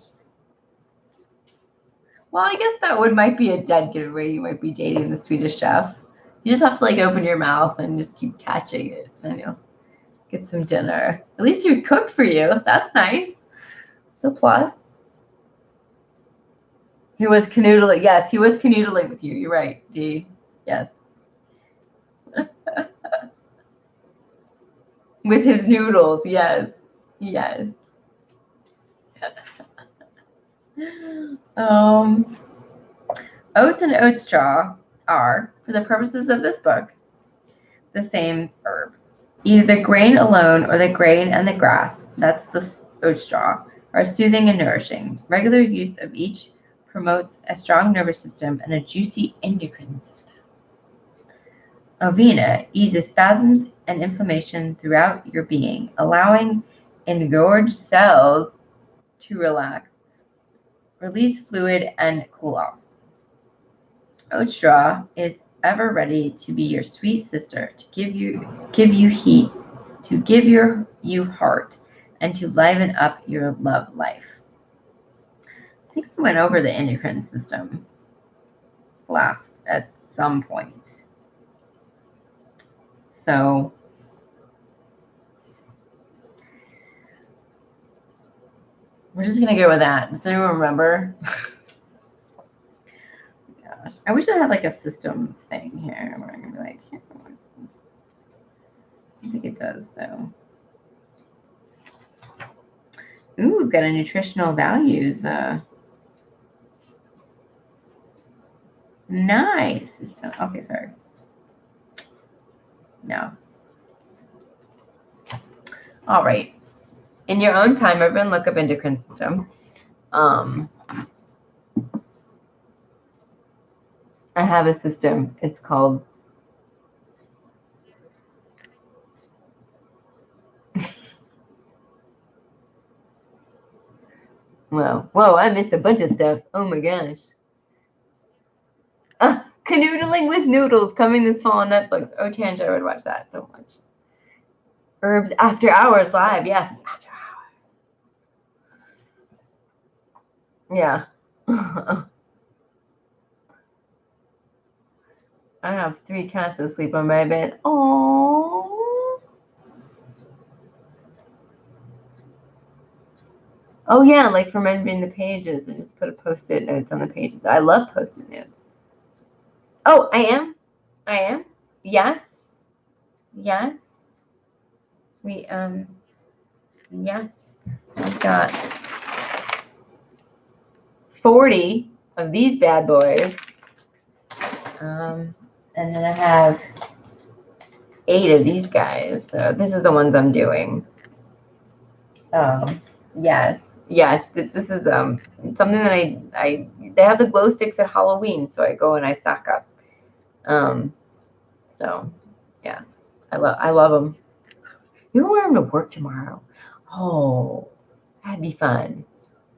Well, I guess that might be a dead giveaway. You might be dating the Swedish chef. You just have to like open your mouth and just keep catching it, and you'll get some dinner. At least he cooked for you. That's nice. It's a plus. He was canoodling. Yes, he was canoodling with you. You're right, Dee. Yes. With his noodles. Yes. Yes. Oats and oat straw are, for the purposes of this book, the same herb. Either the grain alone or the grain and the grass, that's the oat straw, are soothing and nourishing. Regular use of each promotes a strong nervous system and a juicy endocrine system. Avena eases spasms and inflammation throughout your being, allowing engorged cells to relax, release fluid, and cool off. Oat straw is ever ready to be your sweet sister, to give you heat, to give you heart, and to liven up your love life. I think we went over the endocrine system last at some point. So we're just gonna go with that. Does anyone remember? Gosh, I wish I had like a system thing here where I'm gonna be like, I think it does. So, ooh, we've got a nutritional values. Nice. Okay, sorry. No. All right. In your own time, everyone look up endocrine system. I have a system. It's called whoa, I missed a bunch of stuff. Oh my gosh. Canoodling with Noodles coming this fall on Netflix. Oh, Tanja, I would watch that so much. Herbs After Hours live. Yes, After Hours. Yeah. I have 3 cats asleep on my bed. Oh. Oh yeah, like for remembering the pages. I just put a post-it notes on the pages. I love post-it notes. Oh, I am. Yes. Yes. We yes. I've got 40 of these bad boys. And then I have 8 of these guys. So this is the ones I'm doing. Yes. This is something that I they have the glow sticks at Halloween, so I go and I stock up. So yeah, I love them. You can wear them to work tomorrow. Oh, that'd be fun.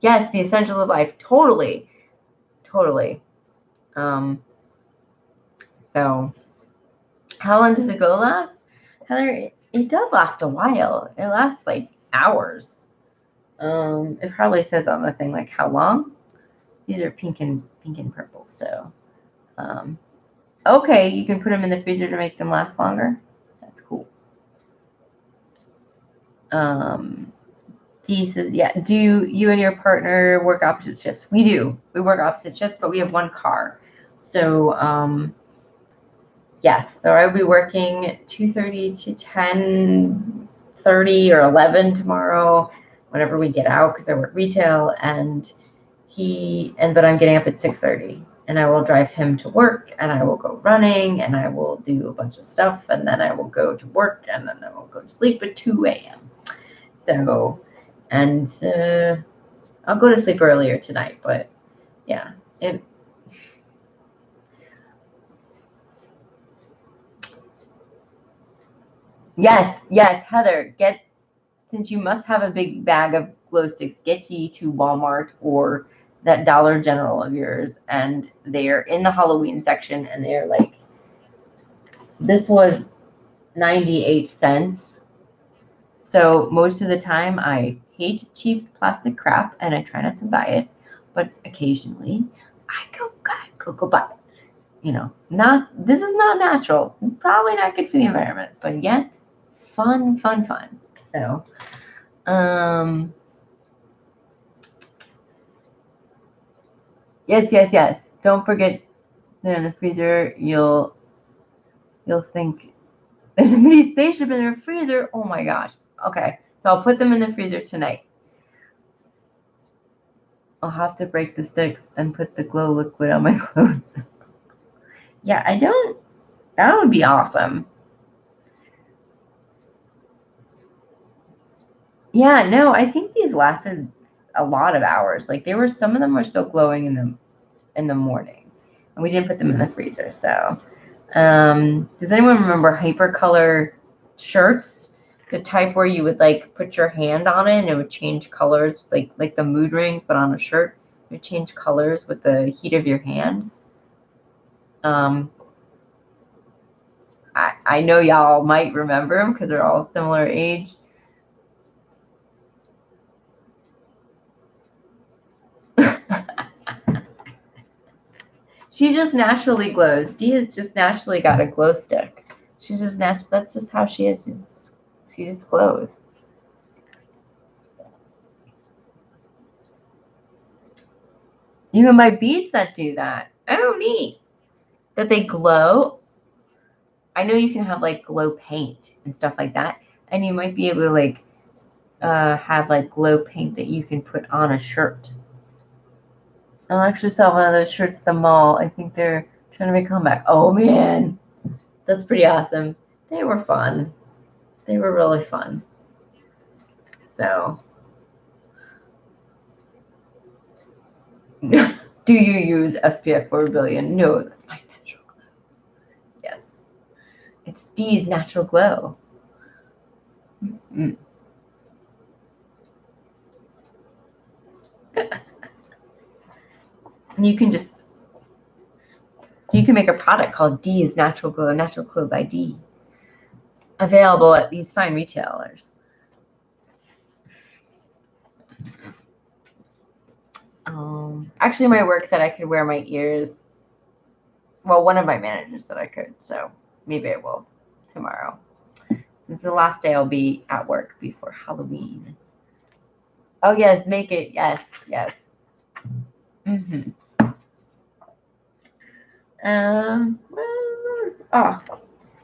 Yes, the essentials of life. Totally. So how long does the go last? Heather, it does last a while. It lasts like hours. It probably says on the thing like how long. These are pink and purple. So, okay, you can put them in the freezer to make them last longer. That's cool. Dee says, yeah. Do you and your partner work opposite shifts? We do. We work opposite shifts, but we have one car. So, yes. So I'll be working 2:30 to 10:30 or 11 tomorrow, whenever we get out, because I work retail, but I'm getting up at 6:30, and I will drive him to work, and I will go running, and I will do a bunch of stuff, and then I will go to work, and then I will go to sleep at 2 a.m. So, and I'll go to sleep earlier tonight, but yeah, yes, Heather, since you must have a big bag of glow sticks, get ye to Walmart or that Dollar General of yours, and they are in the Halloween section, and they're like, this was 98 cents. So most of the time I hate cheap plastic crap and I try not to buy it, but occasionally I go buy it. This is not natural, probably not good for the environment, but yet fun. So, yes. Don't forget they're in the freezer. You'll think there's a mini spaceship in their freezer. Oh my gosh. Okay, so I'll put them in the freezer tonight. I'll have to break the sticks and put the glow liquid on my clothes. Yeah, that would be awesome. Yeah, no, I think these lasted a lot of hours. Like some of them were still glowing in the morning, and we didn't put them in the freezer. So, does anyone remember Hypercolor shirts? The type where you would like put your hand on it and it would change colors, like the mood rings, but on a shirt, it would change colors with the heat of your hand. I know y'all might remember them because they're all similar age. She just naturally glows. Dee has just naturally got a glow stick. She's just natural. That's just how she is. She just glows. You can buy beads that do that. Oh, neat. That they glow. I know you can have like glow paint and stuff like that, and you might be able to like have like glow paint that you can put on a shirt. I'll actually sell one of those shirts at the mall. I think they're trying to make a comeback. Oh man, that's pretty awesome. They were fun. They were really fun. So, do you use SPF 4 billion? No, that's my natural glow. Yes, it's Dee's natural glow. Mm-hmm. And you can make a product called Dee's Natural Glow by Dee. Available at these fine retailers. Actually, my work said I could wear my ears. Well, one of my managers said I could, so maybe I will tomorrow. It's the last day I'll be at work before Halloween. Oh yes, make it. Yes. Mm-hmm.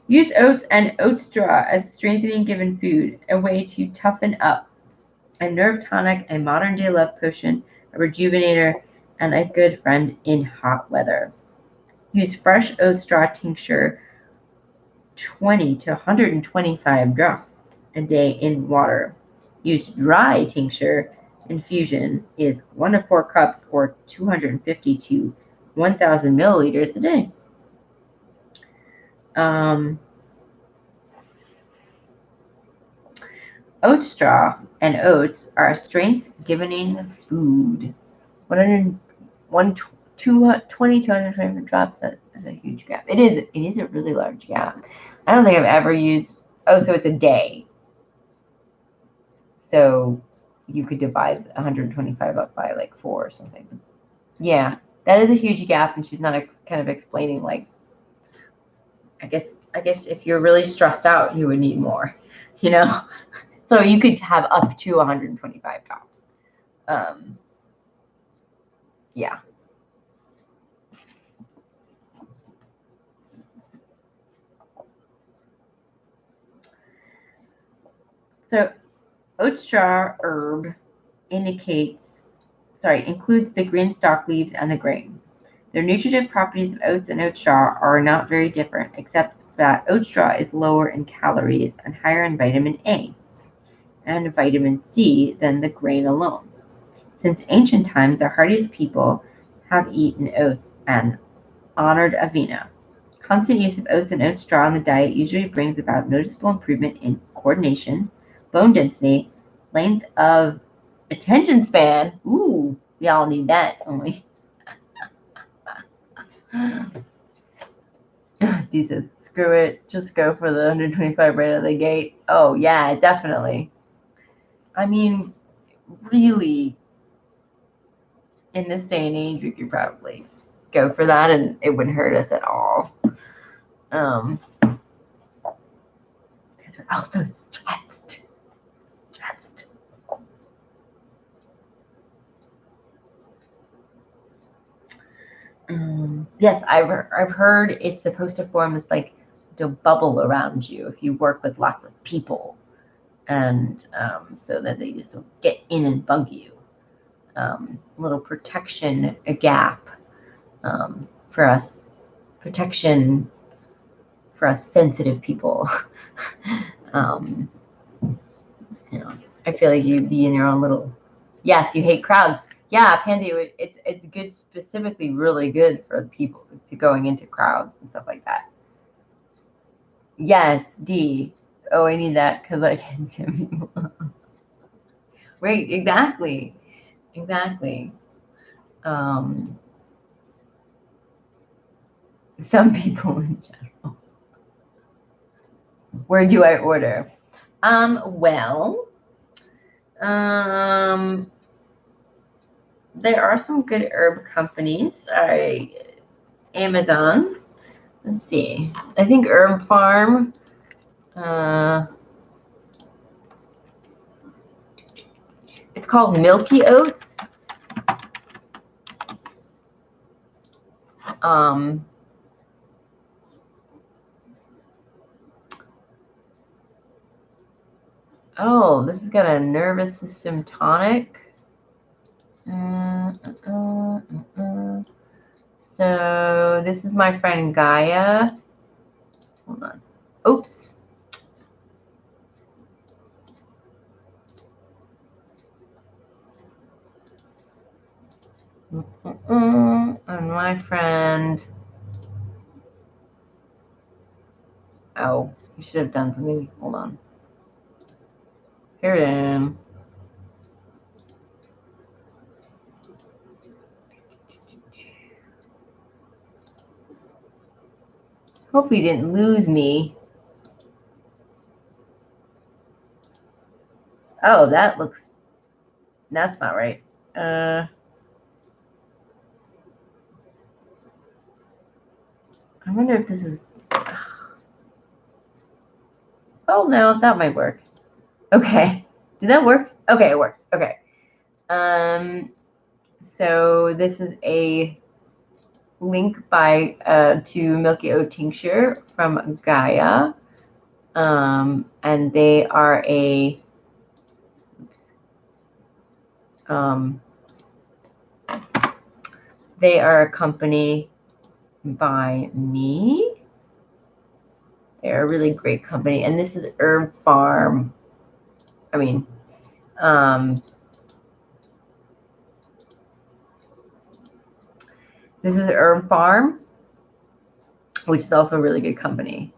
Use oats and oat straw as strengthening given food, a way to toughen up. A nerve tonic, a modern day love potion, a rejuvenator, and a good friend in hot weather. Use fresh oat straw tincture 20 to 125 drops a day in water. Use dry tincture infusion is 1 to 4 cups or 250 to 1,000 milliliters a day. Oat straw and oats are a strength-giving food. 20 to 125 drops, that is a huge gap. It is a really large gap. I don't think I've ever used, oh, so it's a day. So you could divide 125 up by like 4 or something. Yeah, that is a huge gap, and she's not kind of explaining, like, I guess if you're really stressed out, you would need more, you know? So you could have up to 125 drops. Yeah. So oat straw herb includes the green stalk leaves and the grain. The nutritive properties of oats and oat straw are not very different, except that oat straw is lower in calories and higher in vitamin A and vitamin C than the grain alone. Since ancient times, the hardiest people have eaten oats and honored Avena. Constant use of oats and oat straw in the diet usually brings about noticeable improvement in coordination, bone density, length of attention span. Ooh, we all need that, don't we? He says, screw it, just go for the 125 right out of the gate. Oh, yeah, definitely. I mean, really, in this day and age, we could probably go for that and it wouldn't hurt us at all. Because we're also stressed. Yes, I've heard it's supposed to form this like the bubble around you if you work with lots of people, and so that they just get in and bug you. Little protection, a gap for us, protection for us sensitive people. You know, I feel like you'd be in your own little. Yes, you hate crowds. Yeah, Pansy, it's good, specifically really good for the people to going into crowds and stuff like that. Yes, D. Oh, I need that because I can. Right, exactly. Some people in general. Where do I order? Well, there are some good herb companies. Amazon. Let's see. I think Herb Farm. It's called Milky Oats. Oh, this has got a nervous system tonic. So this is my friend Gaia. Hold on. Oops. And my friend. Oh, you should have done something. Hold on. Here it is. Hope you didn't lose me. Oh, that's not right. I wonder if this is. Oh no, that might work. Okay. Did that work? Okay, it worked. Okay. So this is a link to Milky Oat Tincture from Gaia. And they are They are a company by me. They're a really great company. And this is Herb Farm. I mean, this is Herb Farm, which is also a really good company.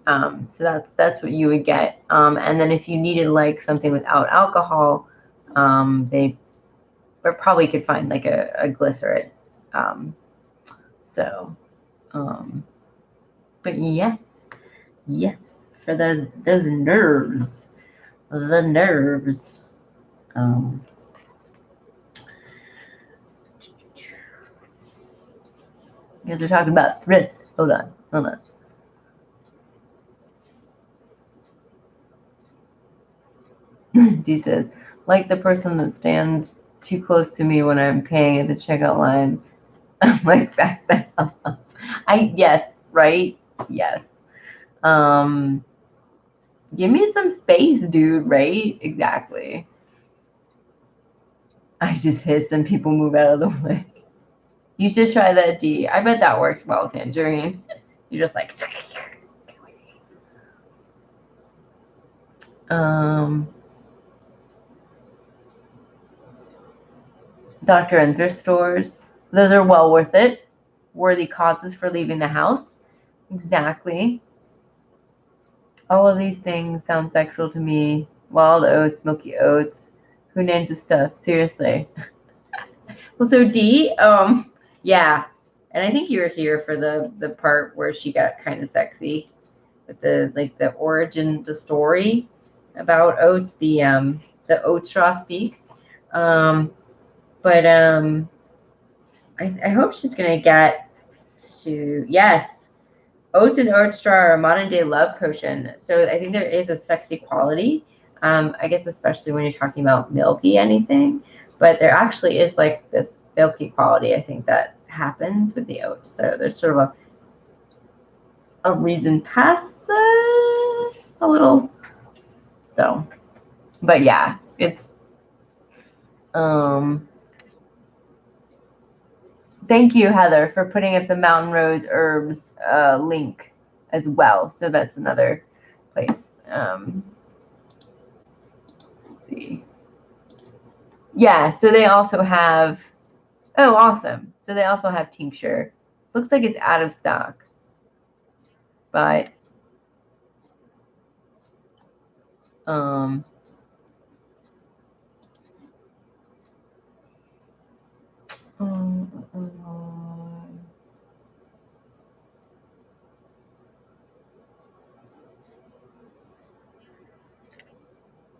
So that's what you would get. And then if you needed like something without alcohol, they probably could find like a glycerin. But yeah, for those nerves, the nerves. You guys are talking about thrifts. Hold on. Dee says, like the person that stands too close to me when I'm paying at the checkout line. I'm like, back the hell up. Yes, right? Yes. Give me some space, dude, right? Exactly. I just hiss and people move out of the way. You should try that, D. I bet that works well with tangerine. You're just like. Doctor and thrift stores. Those are well worth it. Worthy causes for leaving the house. Exactly. All of these things sound sexual to me. Wild oats, milky oats. Who names the stuff? Seriously. Well, so D, yeah. And I think you were here for the part where she got kind of sexy with the origin, the story about oats, the oat straw speaks. But I hope she's gonna get to, yes. Oats and oat straw are a modern day love potion. So I think there is a sexy quality. I guess especially when you're talking about milky anything, but there actually is like this milky quality. I think that happens with the oats. So there's sort of a reason past that a little. So, but yeah, it's Thank you, Heather, for putting up the Mountain Rose Herbs link as well. So that's another place. Let's see. Yeah, so they also have, oh, awesome. So they also have tincture. Looks like it's out of stock. But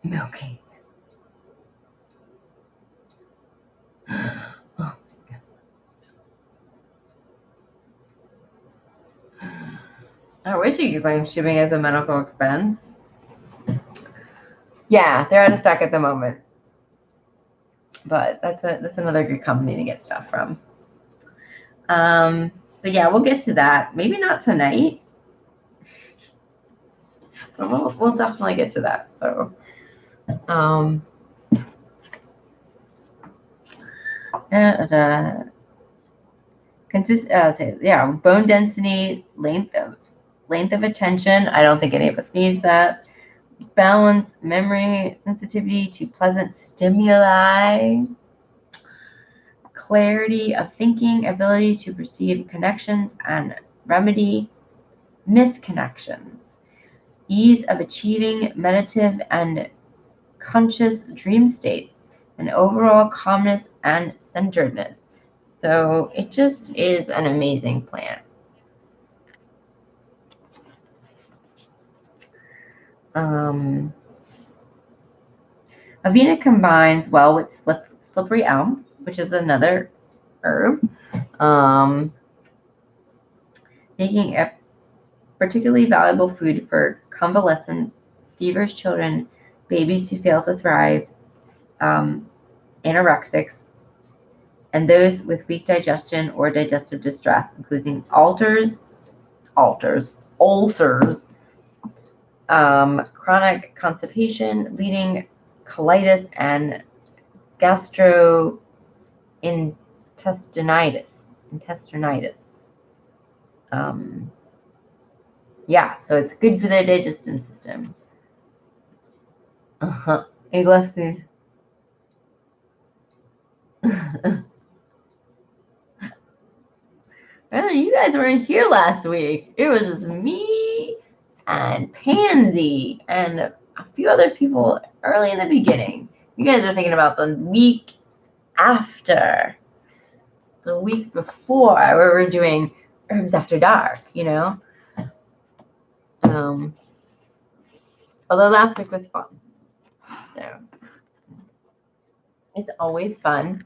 milky. I wish you could claim shipping as a medical expense. Yeah, they're out of stock at the moment. But that's another good company to get stuff from. So yeah, we'll get to that. Maybe not tonight. But we'll definitely get to that. So bone density, length of attention. I don't think any of us needs that. Balance, memory, sensitivity to pleasant stimuli, clarity of thinking, ability to perceive connections and remedy misconnections, ease of achieving meditative and conscious dream states, and overall calmness and centeredness. So it just is an amazing plant. Avena combines well with slippery elm, which is another herb, making a particularly valuable food for convalescents, feverish children, babies who fail to thrive, anorexics, and those with weak digestion or digestive distress, including ulcers, chronic constipation, bleeding, colitis, and gastrointestinitis. intestinitis. Yeah, so it's good for the digestive system. Egg left food. Oh, you guys weren't here last week. It was just me and Pansy and a few other people early in the beginning. You guys are thinking about the week after, the week before, where we're doing Herbs After Dark, you know? Although last week was fun. So it's always fun.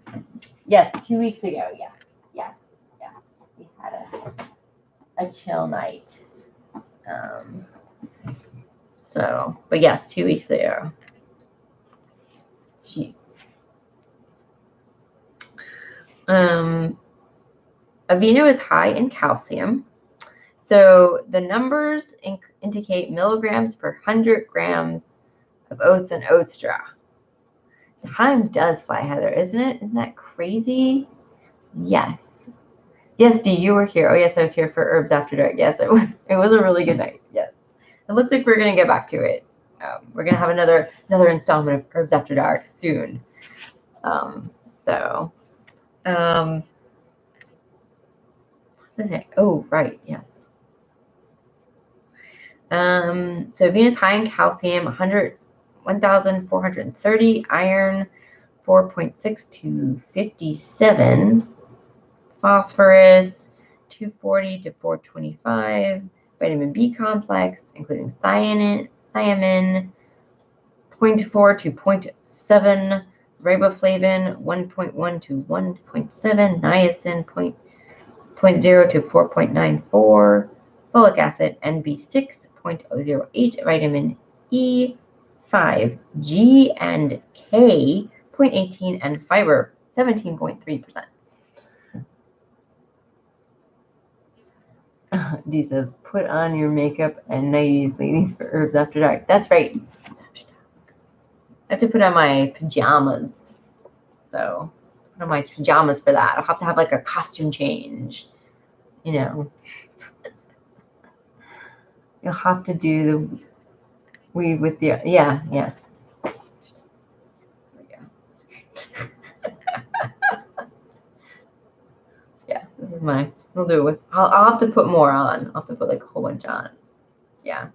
Yes, 2 weeks ago. Yeah. Yes. Yes. We had a chill night. So, but yes, 2 weeks ago. Aveeno is high in calcium. So the numbers indicate milligrams per 100 grams of oats and oat straw. Time does fly, Heather, isn't it? Isn't that crazy? Yes. Yes, Dee, you were here. Oh, yes, I was here for Herbs After Dark. Yes, it was a really good night. Yes. It looks like we're going to get back to it. We're going to have another installment of Herbs After Dark soon. Oh, right, yes. So Venus high in calcium, 1,430, iron 4.6 to 57, phosphorus 240 to 425, vitamin B complex, including thiamine 0.4 to 0.7, riboflavin 1.1 to 1.7, niacin 0.0 to 4.94, folic acid NB6 0.008, vitamin E 5, G and K 0.18, and fiber 17.3%. Dee says, put on your makeup and nighties, ladies, for Herbs After Dark. That's right. I have to put on my pajamas. So, put on my pajamas for that. I'll have to have like a costume change, you know. You'll have to do the weave with the, yeah. There we go. Yeah, this is we'll do it with, I'll have to put more on. I'll have to put like a whole bunch on. Yeah.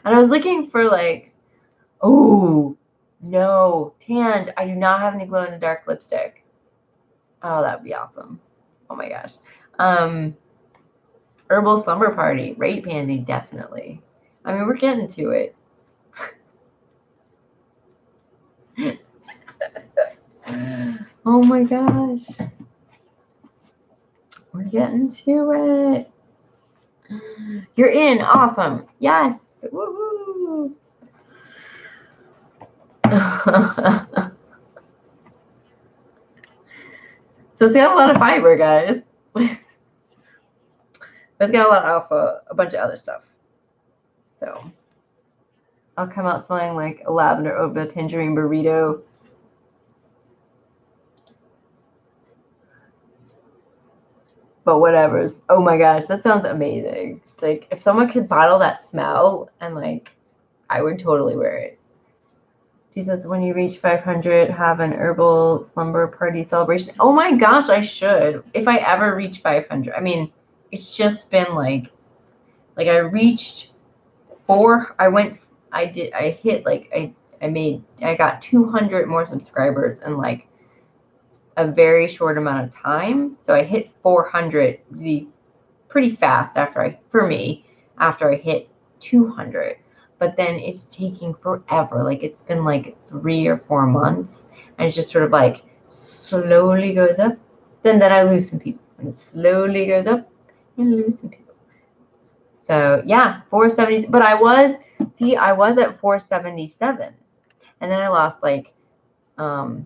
And I was looking for like, oh, no, Tange, I do not have any glow in the dark lipstick. Oh, that'd be awesome. Oh my gosh. Herbal Slumber Party, right, Pansy? Definitely. I mean, we're getting to it. Oh my gosh. We're getting to it. You're in. Awesome. Yes. Woohoo. So it's got a lot of fiber, guys. But it's got a lot also a bunch of other stuff. So I'll come out smelling like a lavender over a tangerine burrito. But whatever. Oh my gosh, that sounds amazing. Like if someone could bottle that smell, and like I would totally wear it. She says, when you reach 500, have an herbal slumber party celebration. Oh my gosh, I should. If I ever reach 500. I mean, it's just been like I reached 4. I got 200 more subscribers in like a very short amount of time. So I hit 400 pretty fast after I hit 200. But then it's taking forever. Like it's been like 3 or 4 months, and it just sort of like slowly goes up. Then I lose some people, and it slowly goes up and lose some people. So yeah, 470. But I was at 477, and then I lost like 3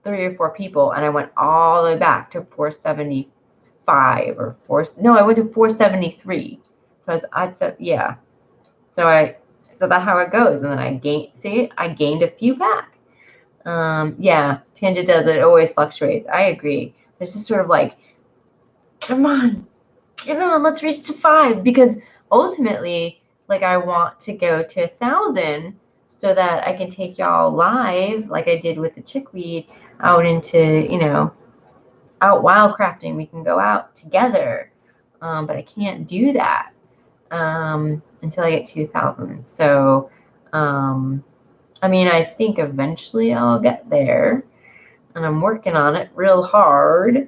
or 4 people, and I went all the way back to 475 or 4. No, I went to 473. So yeah. So that's how it goes, and then I gained a few back. Yeah, Tangent does it. It always fluctuates. I agree. It's just sort of like Come on. Let's reach to 5, because ultimately, like, I want to go to 1,000 so that I can take y'all live, like I did with the chickweed, out into, out wildcrafting. We can go out together, but I can't do that until I get to 1,000. So, I think eventually I'll get there, and I'm working on it real hard.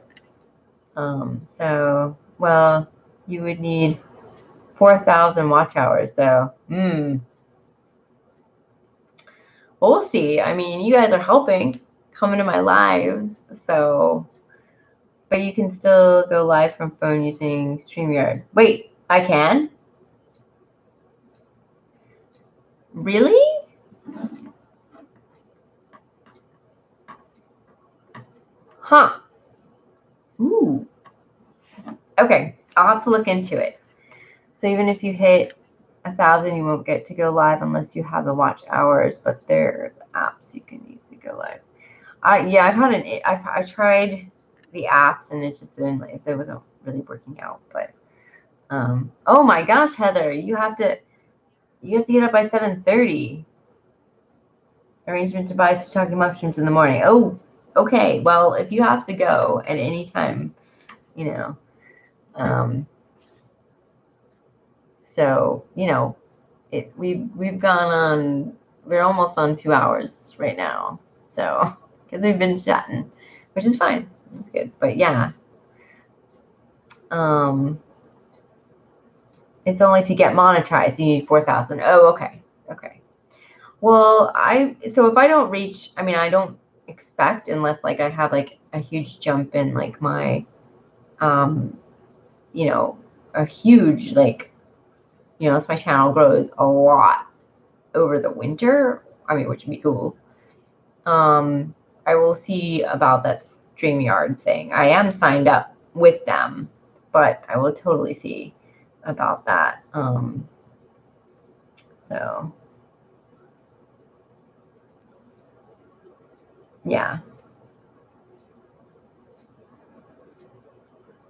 Well, you would need 4,000 watch hours, so we'll see. You guys are helping, coming to my lives, so, but you can still go live from phone using StreamYard. Wait, I can? Really? Huh. Ooh. Okay, I'll have to look into it. So even if you hit 1,000, you won't get to go live unless you have the watch hours, but there's apps you can use to go live. I tried the apps and it just didn't, it wasn't really working out. But oh my gosh, Heather, you have to get up by 7:30. Arrangement to buy shiitake mushrooms in the morning. Oh, okay. Well, if you have to go at any time, so we've gone on. We're almost on 2 hours right now. So because we've been chatting, which is fine, which is good. But yeah, it's only to get monetized. You need 4,000. Oh, okay. Well, so if I don't reach, I don't expect, unless like I have like a huge jump in like my, a huge like, as my channel grows a lot over the winter, which would be cool. I will see about that StreamYard thing. I am signed up with them, but I will totally see about that. So yeah.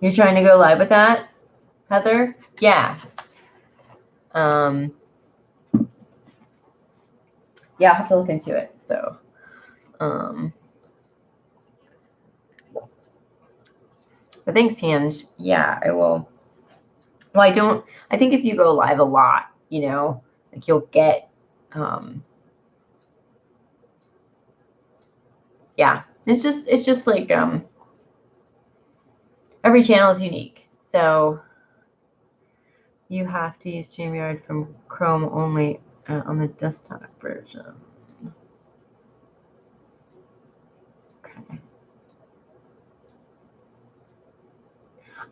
You're trying to go live with that, Heather? Yeah. Yeah, I'll have to look into it. So, but thanks, Tanj. Yeah, I will. Well, I think if you go live a lot, like you'll get, yeah, it's just like, every channel is unique. So you have to use StreamYard from Chrome only on the desktop version. Okay.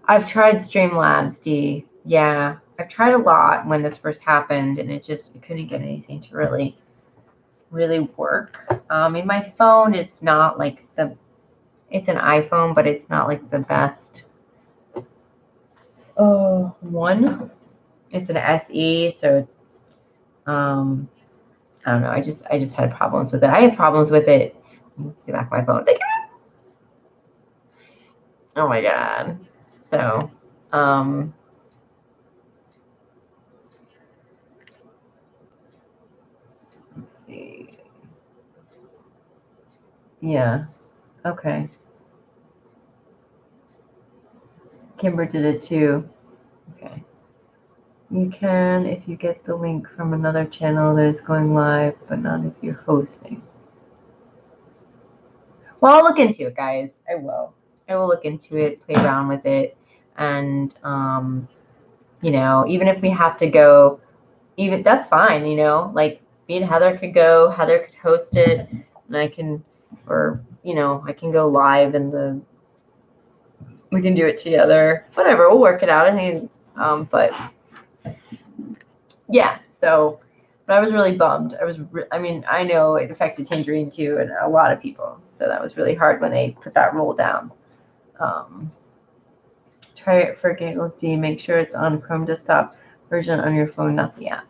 I've tried Streamlabs, D. Yeah, I've tried a lot when this first happened, and I couldn't get anything to really work. In my phone, it's not like it's an iPhone, but it's not like the best one. It's an SE, so I don't know. I just had problems with it. I had problems with it. Get back my phone. Oh my god. So, let's see. Yeah. Okay. Kimber did it too. Okay. You can if you get the link from another channel that is going live, but not if you're hosting. Well, I'll look into it, guys. I will look into it, play around with it, and even if we have to go, that's fine. Like me and Heather could go. Heather could host it, and I can go live we can do it together. Whatever, we'll work it out. I think, but yeah. So, but I was really bummed. I know it affected Tangerine too, and a lot of people. So that was really hard when they put that rule down. Try it for giggles, D. Make sure it's on Chrome desktop version on your phone, not the app.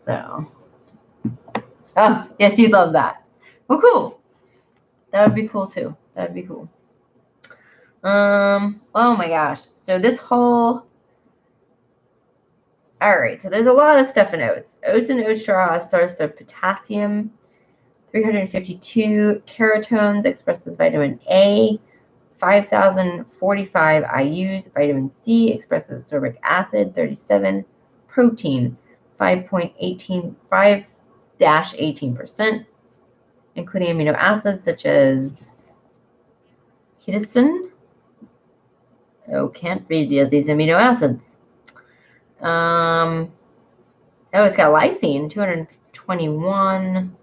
So, oh yes, you love that. Well, cool. That would be cool too. That'd be cool. Oh my gosh. So this whole, all right. So there's a lot of stuff in oats. Oats and oat straw are a source of potassium, 352 carotones expressed as vitamin A, 5,045 IUs, vitamin C expressed as ascorbic acid, 37, protein, 5.185-18%, including amino acids such as histidine. Oh, can't read these amino acids. Oh, it's got lysine, 221.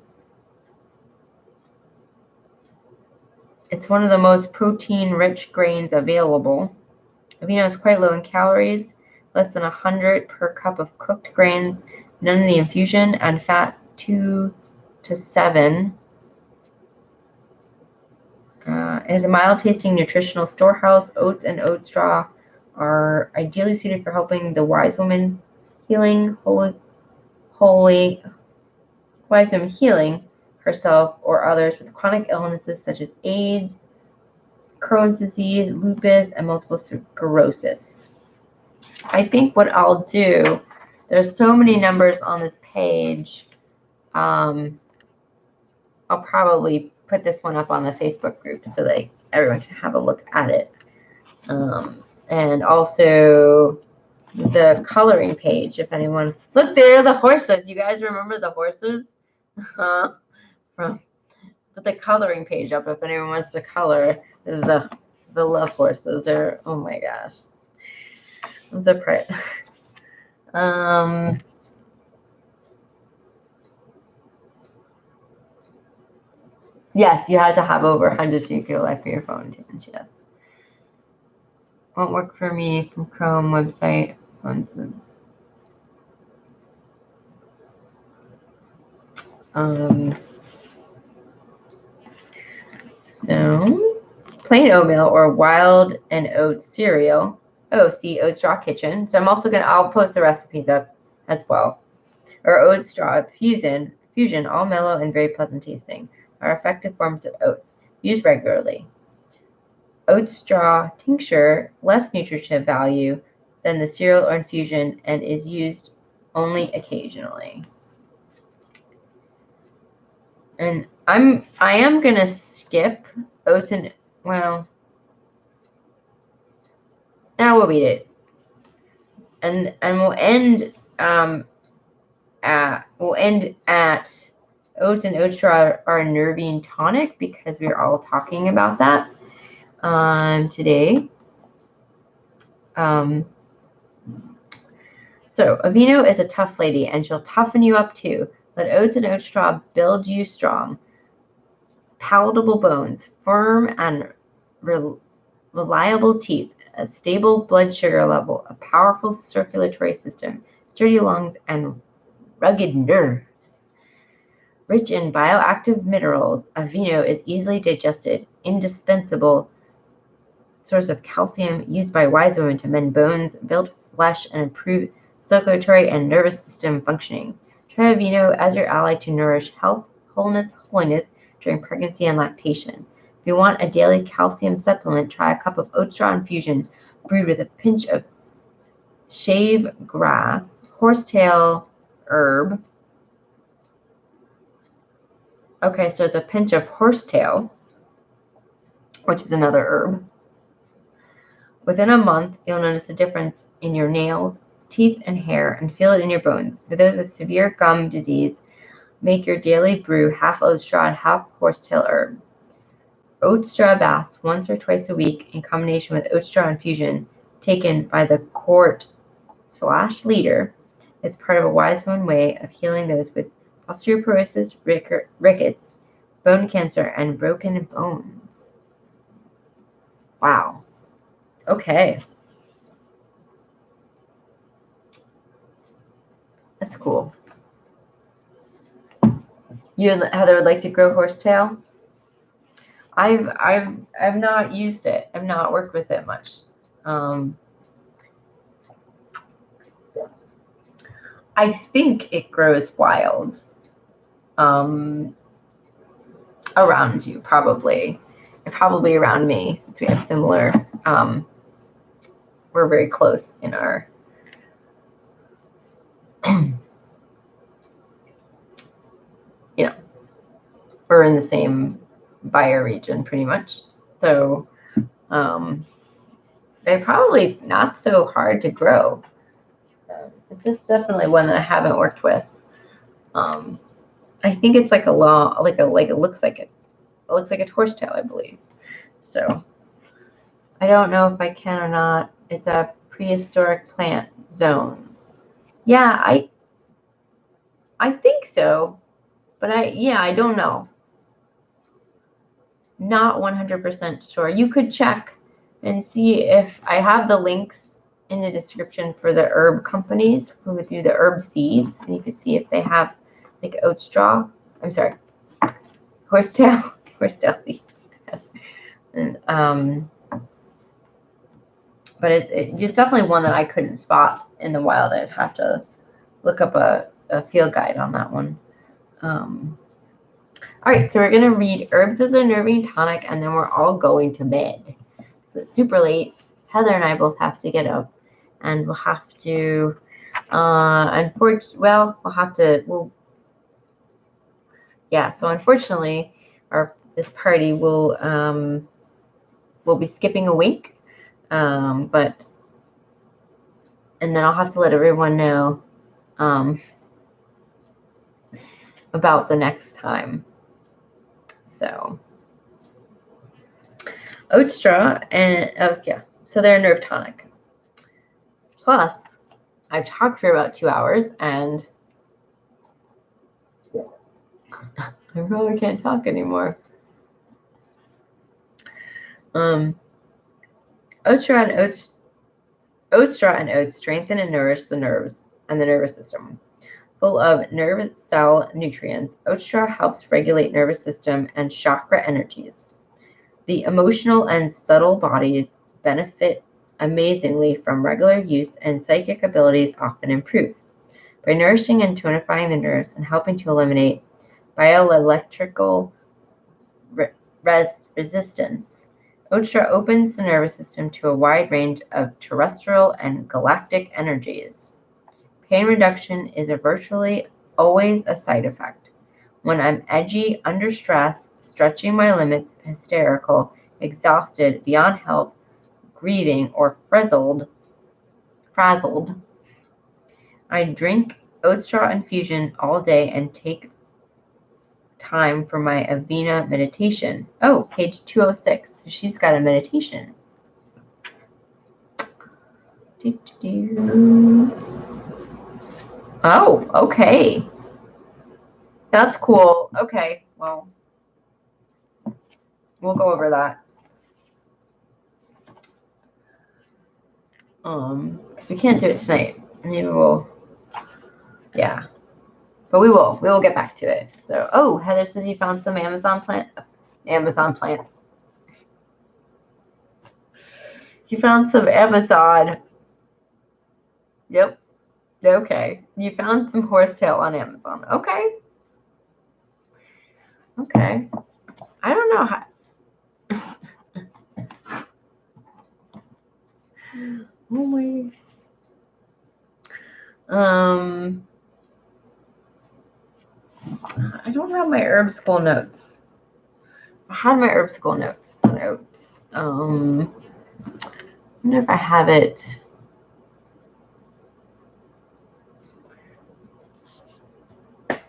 It's one of the most protein-rich grains available. Avena is quite low in calories, less than 100 per cup of cooked grains, none in the infusion, and fat 2 to 7. It is a mild-tasting nutritional storehouse. Oats and oat straw are ideally suited for helping the wise woman healing herself or others with chronic illnesses such as AIDS, Crohn's disease, lupus, and multiple sclerosis. I think what I'll do, there's so many numbers on this page. I'll probably put this one up on the Facebook group so that everyone can have a look at it. And also the coloring page, if anyone, look, there are the horses. You guys remember the horses? Put the coloring page up if anyone wants to color the love horses. They're, oh my gosh. I'm so proud. Yes, you had to have over 100 GB life for your phone, yes. Won't work for me from Chrome website. So, plain oatmeal or wild and oat cereal. Oh, see, oat straw kitchen. So I'll post the recipes up as well. Or oat straw fusion, all mellow and very pleasant tasting, are effective forms of oats. Used regularly. Oat straw tincture, less nutritive value than the cereal or infusion, and is used only occasionally. And I am gonna skip oats and, well, now we'll read it, and we'll end at oats and oat straw are a nervine tonic because we're all talking about that today. So Aveeno is a tough lady, and she'll toughen you up too. Let oats and oat straw build you strong. Palatable bones, firm and reliable teeth, a stable blood sugar level, a powerful circulatory system, sturdy lungs, and rugged nerves. Rich in bioactive minerals, Aveeno is easily digested, indispensable source of calcium used by wise women to mend bones, build flesh, and improve circulatory and nervous system functioning. Try Aveeno as your ally to nourish health, wholeness, holiness during pregnancy and lactation. If you want a daily calcium supplement, try a cup of oat straw infusion brewed with a pinch of shave grass, horsetail herb. Okay, so it's a pinch of horsetail, which is another herb. Within a month, you'll notice a difference in your nails, teeth, and hair, and feel it in your bones. For those with severe gum disease, make your daily brew half oat straw and half horsetail herb. Oat straw baths once or twice a week in combination with oat straw infusion taken by the quart/liter is part of a wise woman way of healing those with osteoporosis, rickets, bone cancer, and broken bones. Wow. Okay. That's cool. You and Heather would like to grow horsetail? I've not used it. I've not worked with it much. I think it grows wild around you, probably. probably around me, since we have similar, we're very close in our, we're in the same buyer region pretty much. So they're probably not so hard to grow. It's just definitely one that I haven't worked with. I think it's like it looks like a horsetail, I believe. So I don't know if I can or not. It's a prehistoric plant zones. Yeah, I think so, but I don't know. Not 100% sure. You could check and see if I have the links in the description for the herb companies who do the herb seeds, and you could see if they have like oat straw. I'm sorry, horsetail seeds. And but it's definitely one that I couldn't spot in the wild. I'd have to look up a field guide on that one. All right, so we're going to read Herbs as a Nerving Tonic, and then we're all going to bed. So it's super late. Heather and I both have to get up, and we'll have to, so unfortunately, this party will be skipping a week, and then I'll have to let everyone know about the next time. So oat straw and so they're a nerve tonic. Plus, I've talked for about 2 hours and I probably can't talk anymore. Oat straw and oats strengthen and nourish the nerves and the nervous system. Full of nerve cell nutrients, oat straw helps regulate nervous system and chakra energies. The emotional and subtle bodies benefit amazingly from regular use, and psychic abilities often improve. By nourishing and tonifying the nerves and helping to eliminate bioelectrical resistance, oat straw opens the nervous system to a wide range of terrestrial and galactic energies. Pain reduction is virtually always a side effect. When I'm edgy, under stress, stretching my limits, hysterical, exhausted, beyond help, grieving, or frazzled, I drink oat straw infusion all day and take time for my Avena meditation. Oh, page 206. She's got a meditation. Oh, okay. That's cool. Okay, well, we'll go over that. Because we can't do it tonight. Maybe we'll, but we will. We will get back to it. So, oh, Heather says you found some Amazon plants. You found some Amazon. Yep. Okay. You found some horsetail on Amazon. Okay. I don't know how. Oh my. I don't have my herb school notes. I had my herb school notes on oats. I wonder if I have it.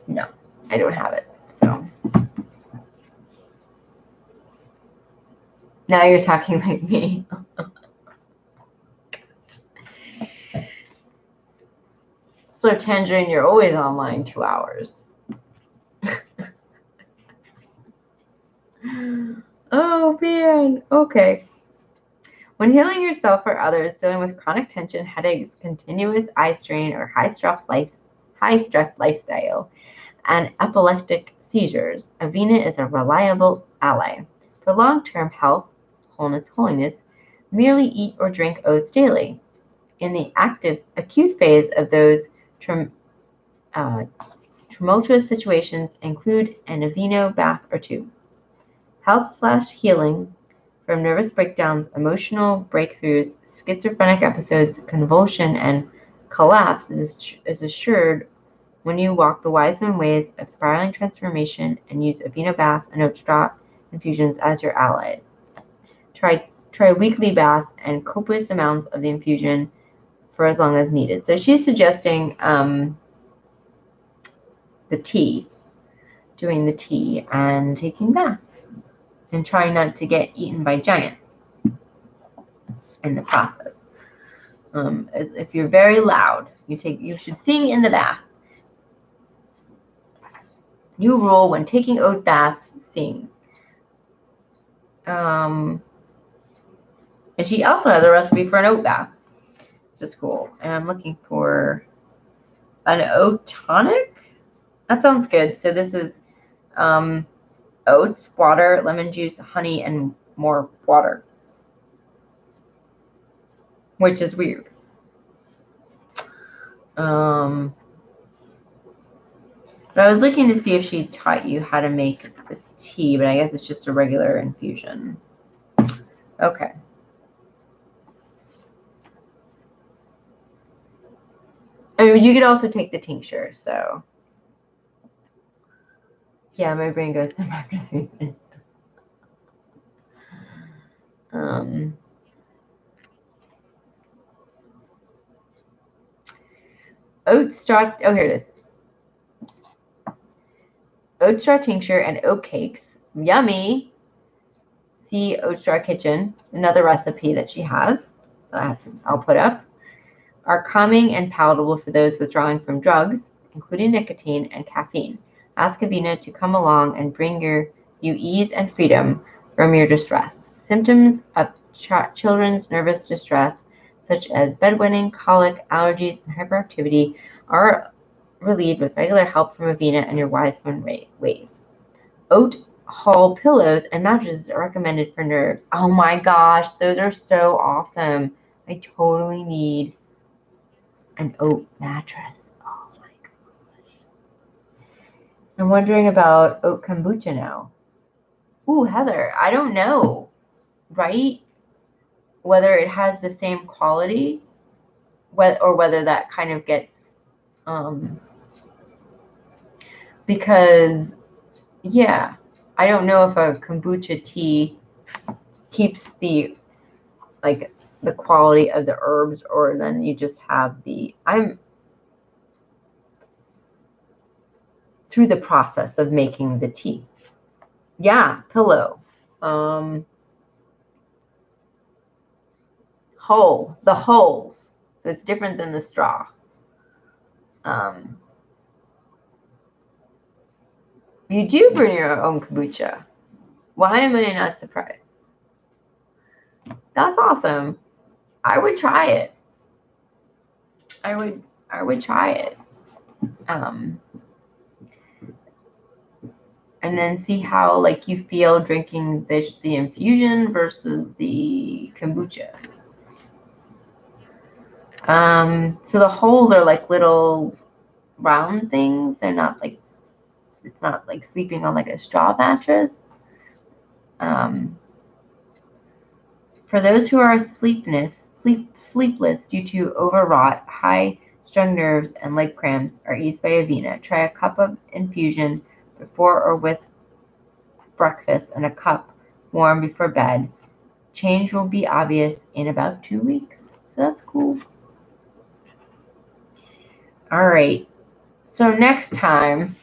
No, I don't have it. So now you're talking like me. So Tangerine, you're always online 2 hours. Oh man. Okay. When healing yourself or others dealing with chronic tension, headaches, continuous eye strain, or high stress lifestyle, and epileptic seizures, Avena is a reliable ally. For long-term health, holiness, merely eat or drink oats daily. In the acute phase of those tumultuous situations, include an Avena bath or two. health/healing from nervous breakdowns, emotional breakthroughs, schizophrenic episodes, convulsion, and collapse is assured when you walk the wise men ways of spiraling transformation and use Avena baths and oat straw infusions as your allies. Try weekly baths and copious amounts of the infusion for as long as needed. So she's suggesting the tea, doing the tea and taking baths and trying not to get eaten by giants in the process. If you're very loud, you should sing in the bath. New rule when taking oat baths, sing. And she also has a recipe for an oat bath, which is cool. And I'm looking for an oat tonic. That sounds good. So this is oats, water, lemon juice, honey, and more water, which is weird. But I was looking to see if she taught you how to make the tea, but I guess it's just a regular infusion. Okay. I mean, you could also take the tincture, so. Yeah, my brain goes after 3 minutes. Oat straw, oh, here it is. Oat straw tincture and oat cakes. Yummy. See Oat Straw Kitchen, another recipe that she has that I'll put up. Are calming and palatable for those withdrawing from drugs, including nicotine and caffeine. Ask Avena to come along and bring you ease and freedom from your distress. Symptoms of children's nervous distress, such as bedwetting, colic, allergies, and hyperactivity, are relieved with regular help from Avena and your wise one ways. Oat Hall pillows and mattresses are recommended for nerves. Oh my gosh, those are so awesome. I totally need an oat mattress. Oh my gosh. I'm wondering about oat kombucha now. Ooh, Heather, I don't know, right? Whether it has the same quality, or whether that kind of gets, because, yeah, I don't know if a kombucha tea keeps the quality of the herbs, or then you just have I'm through the process of making the tea. Yeah, pillow. The holes. So it's different than the straw. You do brew your own kombucha. Why am I not surprised? That's awesome. I would try it. I would try it. And then see how you feel drinking the infusion versus the kombucha. So the holes are like little round things. They're not it's not like sleeping on a straw mattress. For those who are sleepless due to overwrought, high-strung nerves and leg cramps are eased by Avena. Try a cup of infusion before or with breakfast and a cup warm before bed. Change will be obvious in about 2 weeks. So that's cool. All right. So next time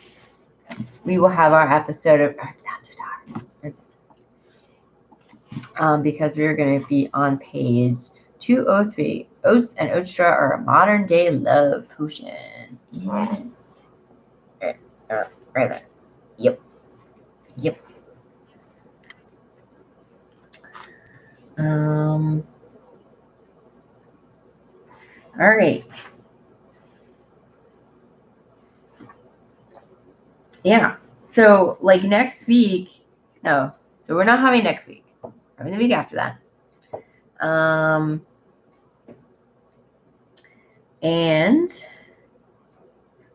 we will have our episode of because we're going to be on page 203. Oats and oat straw are a modern day love potion. Yes. Right there. Yep. All right. Yeah. So next week, no. So we're not having next week. We're having the week after that. And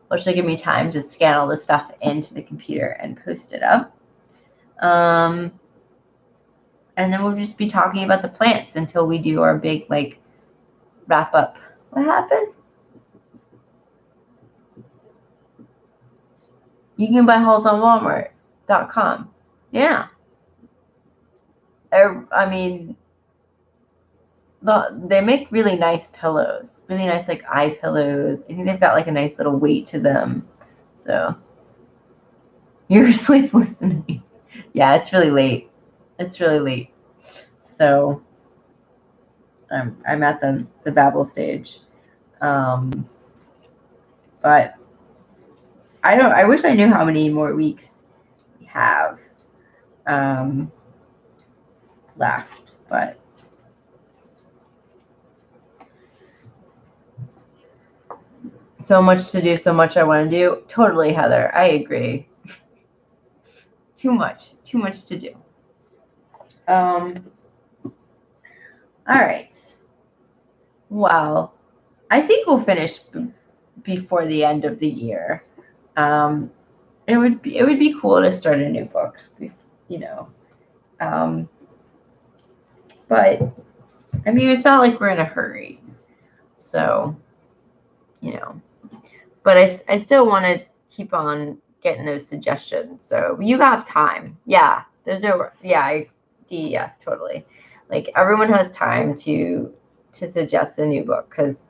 which will give me time to scan all this stuff into the computer and post it up. and then we'll just be talking about the plants until we do our big like wrap up. What happened? You can buy Halls on Walmart.com. Yeah. I mean, they make really nice pillows, really nice like eye pillows. I think they've got like a nice little weight to them. So you're asleep listening. Yeah, it's really late. It's really late. So I'm at the babble stage. But I wish I knew how many more weeks we have left, but so much to do, so much I want to do. Totally, Heather. I agree. Too much to do. All right. Well, I think we'll finish before the end of the year. It would be cool to start a new book, you know. But I mean, it's not like we're in a hurry, so you know. But I still want to keep on getting those suggestions. So you got time, yeah. There's no yes, totally. Like everyone has time to suggest a new book because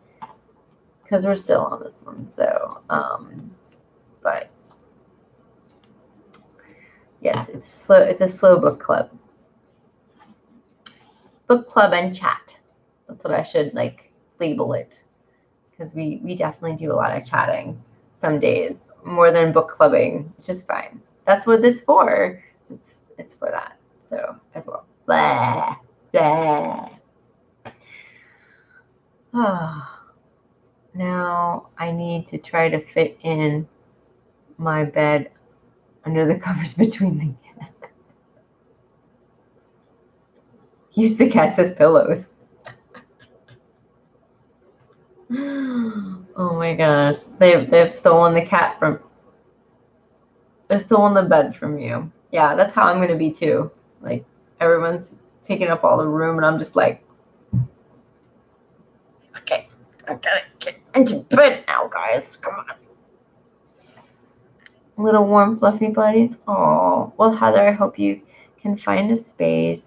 we're still on this one. So but yes, it's slow. It's a slow book club. Book club and chat. That's what I should like label it, because we definitely do a lot of chatting some days, more than book clubbing, which is fine. That's what it's for. It's for that. So as well. Blah, blah. Oh, now I need to try to fit in my bed under the covers between the cats. Use the cats as pillows. Oh my gosh. They've stolen the cat from they've stolen the bed from you. Yeah, that's how I'm gonna be too. Like everyone's taking up all the room and I'm just like, okay, I gotta get into bed now, guys. Come on. Little warm fluffy buddies. Oh, well, Heather, I hope you can find a space.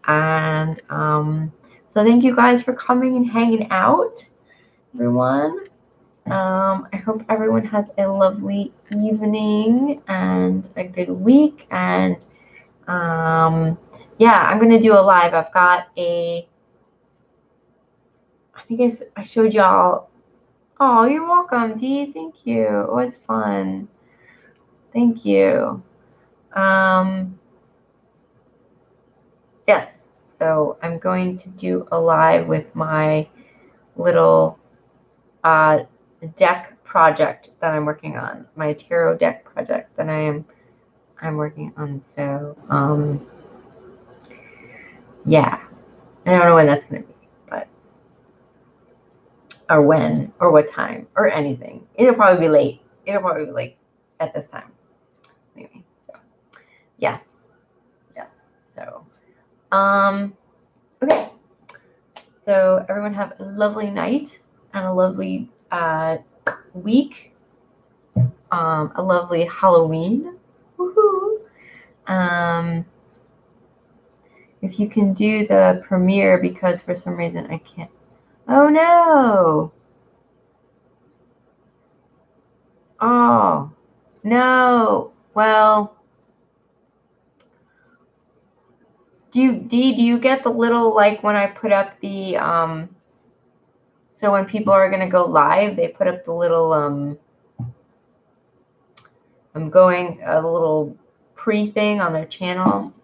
And so thank you guys for coming and hanging out, everyone. I hope everyone has a lovely evening and a good week. And yeah, I'm gonna do a live. I've got I think I showed y'all. Oh, you're welcome, Dee. Thank you. It was fun. Thank you. Yes. So I'm going to do a live with my little deck project that I'm working on, my tarot deck project that I'm working on. So yeah, I don't know when that's gonna be, but or when or what time or anything. It'll probably be late. It'll probably be late at this time. Anyway, so yes. So okay. So everyone have a lovely night and a lovely week. A lovely Halloween. Woohoo! If you can do the premiere, because for some reason I can't. Oh no! Oh no! Well, do you get the little, like when I put up the so when people are gonna go live, they put up the little I'm going a little pre thing on their channel.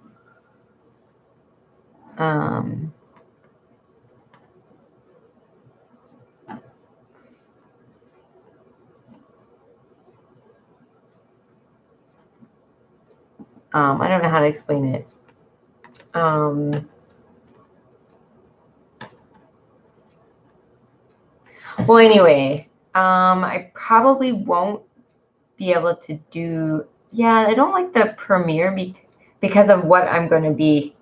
I don't know how to explain it. Well, anyway, I probably won't be able to do. Yeah, I don't like the premiere because of what I'm going to be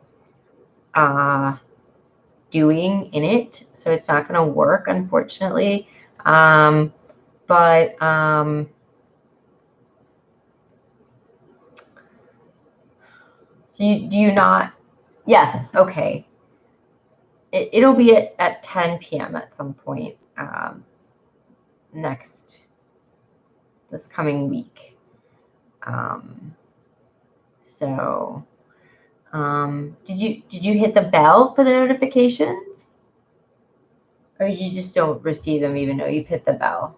doing in it, so it's not going to work, unfortunately. But do you not? Yes. Okay. It'll be at 10 p.m. at some point this coming week. So did you hit the bell for the notifications? Or you just don't receive them even though you've hit the bell?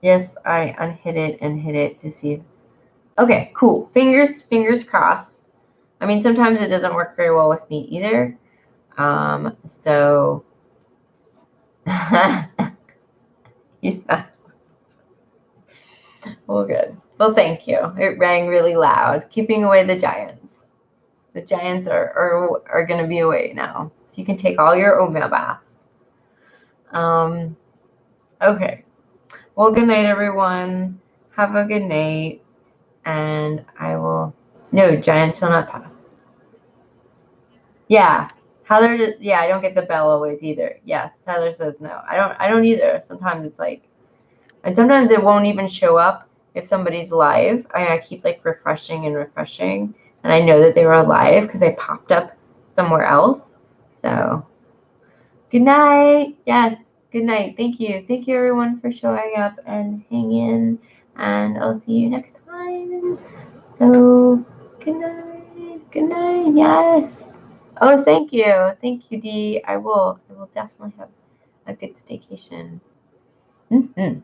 Yes, I unhit it and hit it to see. Okay, cool. Fingers crossed. I mean, sometimes it doesn't work very well with me either. So he's not. Well, good. Well, thank you. It rang really loud, keeping away the giants. The giants are going to be away now, so you can take all your oatmeal baths. Okay. Well, good night, everyone. Have a good night, and I will. No, giants will not pass. Yeah, Heather. Yeah, I don't get the bell always either. Yes, Heather says no. I don't either. Sometimes it's like, and sometimes it won't even show up if somebody's live. I keep like refreshing and refreshing, and I know that they were live because they popped up somewhere else. So, good night. Yes, good night. Thank you. Thank you, everyone, for showing up and hanging. And I'll see you next time. So, good night. Good night. Yes. Oh, thank you. Thank you, Dee. I will definitely have a good staycation. Mm-hmm.